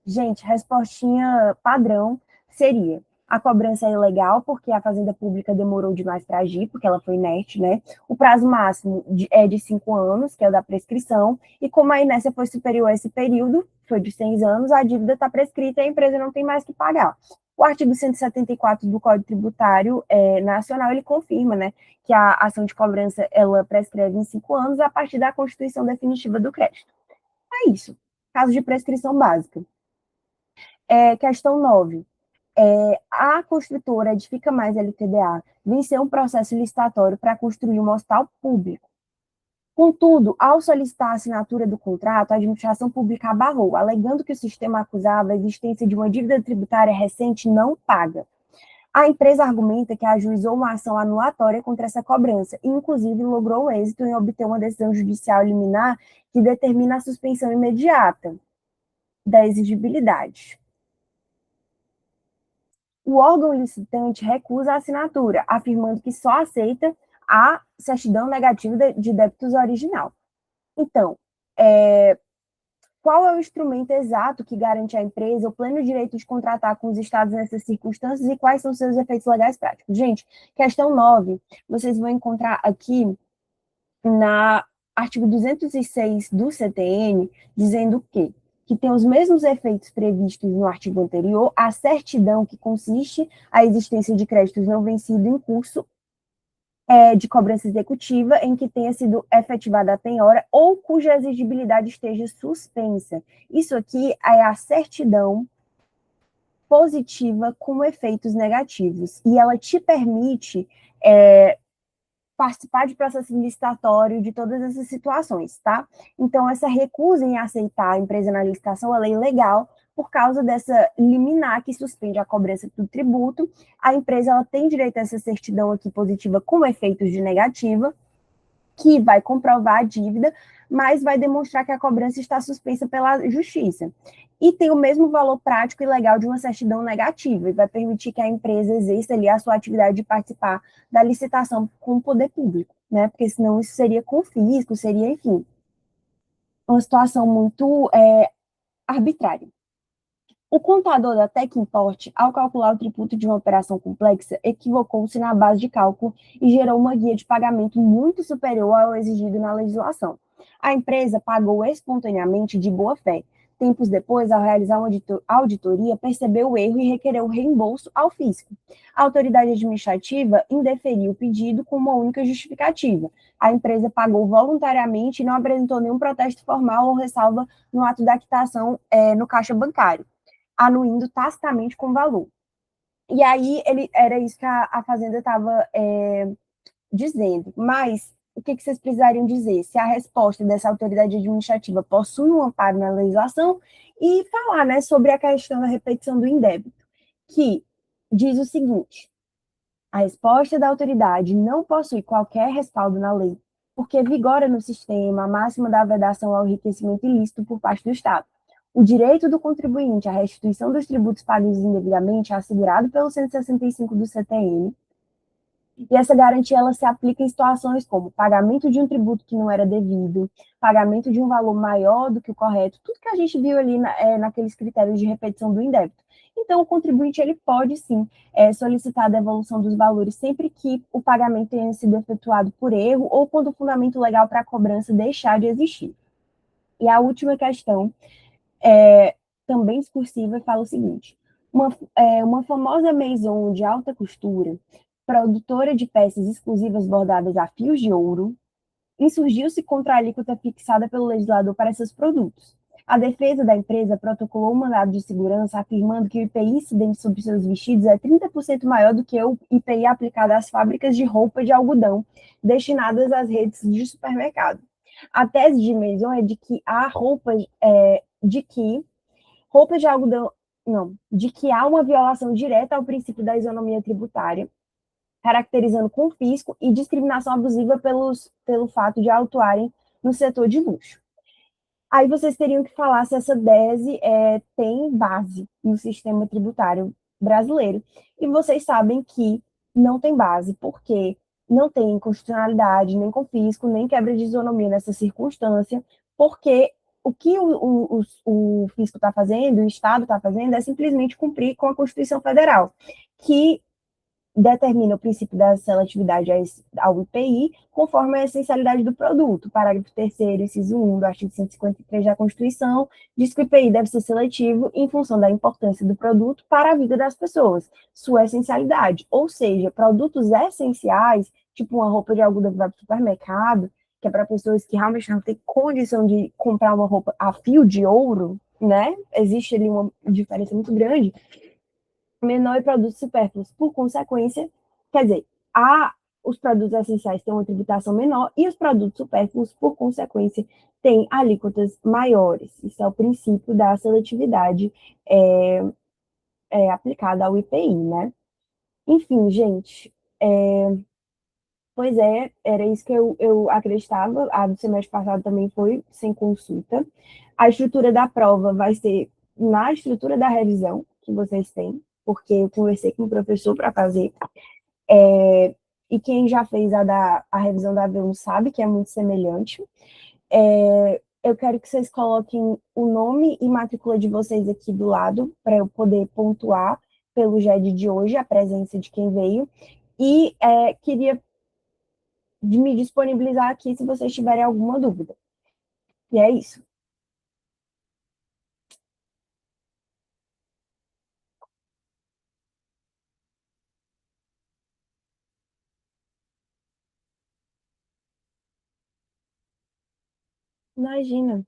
Gente, respostinha padrão seria: a cobrança é ilegal porque a Fazenda Pública demorou demais para agir, porque ela foi inerte, né? O prazo máximo é de 5 anos, que é o da prescrição, e como a inércia foi superior a esse período, foi de 6 anos, a dívida está prescrita e a empresa não tem mais que pagar. O artigo 174 do Código Tributário Nacional, ele confirma, né, que a ação de cobrança, ela prescreve em 5 anos a partir da constituição definitiva do crédito. É isso. Caso de prescrição básica. Questão 9. A construtora Edifica Mais LTDA venceu um processo licitatório para construir um hospital público. Contudo, ao solicitar a assinatura do contrato, a administração pública abarrou, alegando que o sistema acusava a existência de uma dívida tributária recente não paga. A empresa argumenta que ajuizou uma ação anulatória contra essa cobrança e, inclusive, logrou o êxito em obter uma decisão judicial liminar que determina a suspensão imediata da exigibilidade. O órgão licitante recusa a assinatura, afirmando que só aceita a certidão negativa de débitos original. Então, qual é o instrumento exato que garante à empresa o pleno direito de contratar com os estados nessas circunstâncias e quais são seus efeitos legais práticos? Gente, questão 9, vocês vão encontrar aqui na artigo 206 do CTN, dizendo que que tem os mesmos efeitos previstos no artigo anterior, a certidão que consiste a existência de créditos não vencidos em curso de cobrança executiva em que tenha sido efetivada a penhora ou cuja exigibilidade esteja suspensa. Isso aqui é a certidão positiva com efeitos negativos, e ela te permite participar de processo licitatório de todas essas situações, tá? Então, essa recusa em aceitar a empresa na licitação, ela é ilegal por causa dessa liminar que suspende a cobrança do tributo. A empresa, ela tem direito a essa certidão aqui positiva com efeitos de negativa, que vai comprovar a dívida, mas vai demonstrar que a cobrança está suspensa pela justiça. E tem o mesmo valor prático e legal de uma certidão negativa, e vai permitir que a empresa exerça ali a sua atividade de participar da licitação com o poder público, né? Porque senão isso seria confisco, seria, enfim, uma situação muito arbitrária. O contador da Techimport, ao calcular o tributo de uma operação complexa, equivocou-se na base de cálculo e gerou uma guia de pagamento muito superior ao exigido na legislação. A empresa pagou espontaneamente de boa fé. Tempos depois, ao realizar uma auditoria, percebeu o erro e requereu reembolso ao fisco. A autoridade administrativa indeferiu o pedido com uma única justificativa. A empresa pagou voluntariamente e não apresentou nenhum protesto formal ou ressalva no ato da quitação no caixa bancário, anuindo tacitamente com valor. E aí era isso que a Fazenda estava dizendo. Mas o que vocês precisariam dizer? Se a resposta dessa autoridade administrativa possui um amparo na legislação e falar, né, sobre a questão da repetição do indébito, que diz o seguinte: a resposta da autoridade não possui qualquer respaldo na lei, porque vigora no sistema a máxima da vedação ao enriquecimento ilícito por parte do Estado. O direito do contribuinte à restituição dos tributos pagos indevidamente é assegurado pelo 165 do CTN, e essa garantia ela se aplica em situações como pagamento de um tributo que não era devido, pagamento de um valor maior do que o correto, tudo que a gente viu ali naqueles critérios de repetição do indébito. Então, o contribuinte ele pode sim solicitar a devolução dos valores sempre que o pagamento tenha sido efetuado por erro ou quando o fundamento legal para a cobrança deixar de existir. E a última questão, também discursiva, fala o seguinte: uma famosa maison de alta costura, produtora de peças exclusivas bordadas a fios de ouro, insurgiu-se contra a alíquota fixada pelo legislador para seus produtos. A defesa da empresa protocolou um mandado de segurança afirmando que o IPI incidente sobre seus vestidos é 30% maior do que o IPI aplicado às fábricas de roupa de algodão destinadas às redes de supermercado. A tese de Maison é de que roupas de algodão, não, de que há uma violação direta ao princípio da isonomia tributária, caracterizando confisco e discriminação abusiva pelo fato de atuarem no setor de luxo. Aí vocês teriam que falar se essa tese tem base no sistema tributário brasileiro. E vocês sabem que não tem base, porque não tem inconstitucionalidade, nem confisco, nem quebra de isonomia nessa circunstância, porque o que o fisco está fazendo, o Estado está fazendo, é simplesmente cumprir com a Constituição Federal, que determina o princípio da seletividade ao IPI, conforme a essencialidade do produto. Parágrafo 3º, inciso 1 do artigo 153 da Constituição, diz que o IPI deve ser seletivo em função da importância do produto para a vida das pessoas, sua essencialidade. Ou seja, produtos essenciais, tipo uma roupa de algodão que vai para o supermercado, que é para pessoas que realmente não têm condição de comprar uma roupa a fio de ouro, né? Existe ali uma diferença muito grande. Menor e produtos supérfluos. Por consequência, quer dizer, os produtos essenciais têm uma tributação menor e os produtos supérfluos, por consequência, têm alíquotas maiores. Isso é o princípio da seletividade aplicada ao IPI, né? Enfim, gente, pois era isso que eu acreditava. A do semestre passado também foi sem consulta. A estrutura da prova vai ser na estrutura da revisão que vocês têm, porque eu conversei com o professor para fazer. E quem já fez a revisão da V1 sabe que é muito semelhante. Eu quero que vocês coloquem o nome e matrícula de vocês aqui do lado, para eu poder pontuar pelo GED de hoje, a presença de quem veio. E queria me disponibilizar aqui se vocês tiverem alguma dúvida. E é isso. Imagina.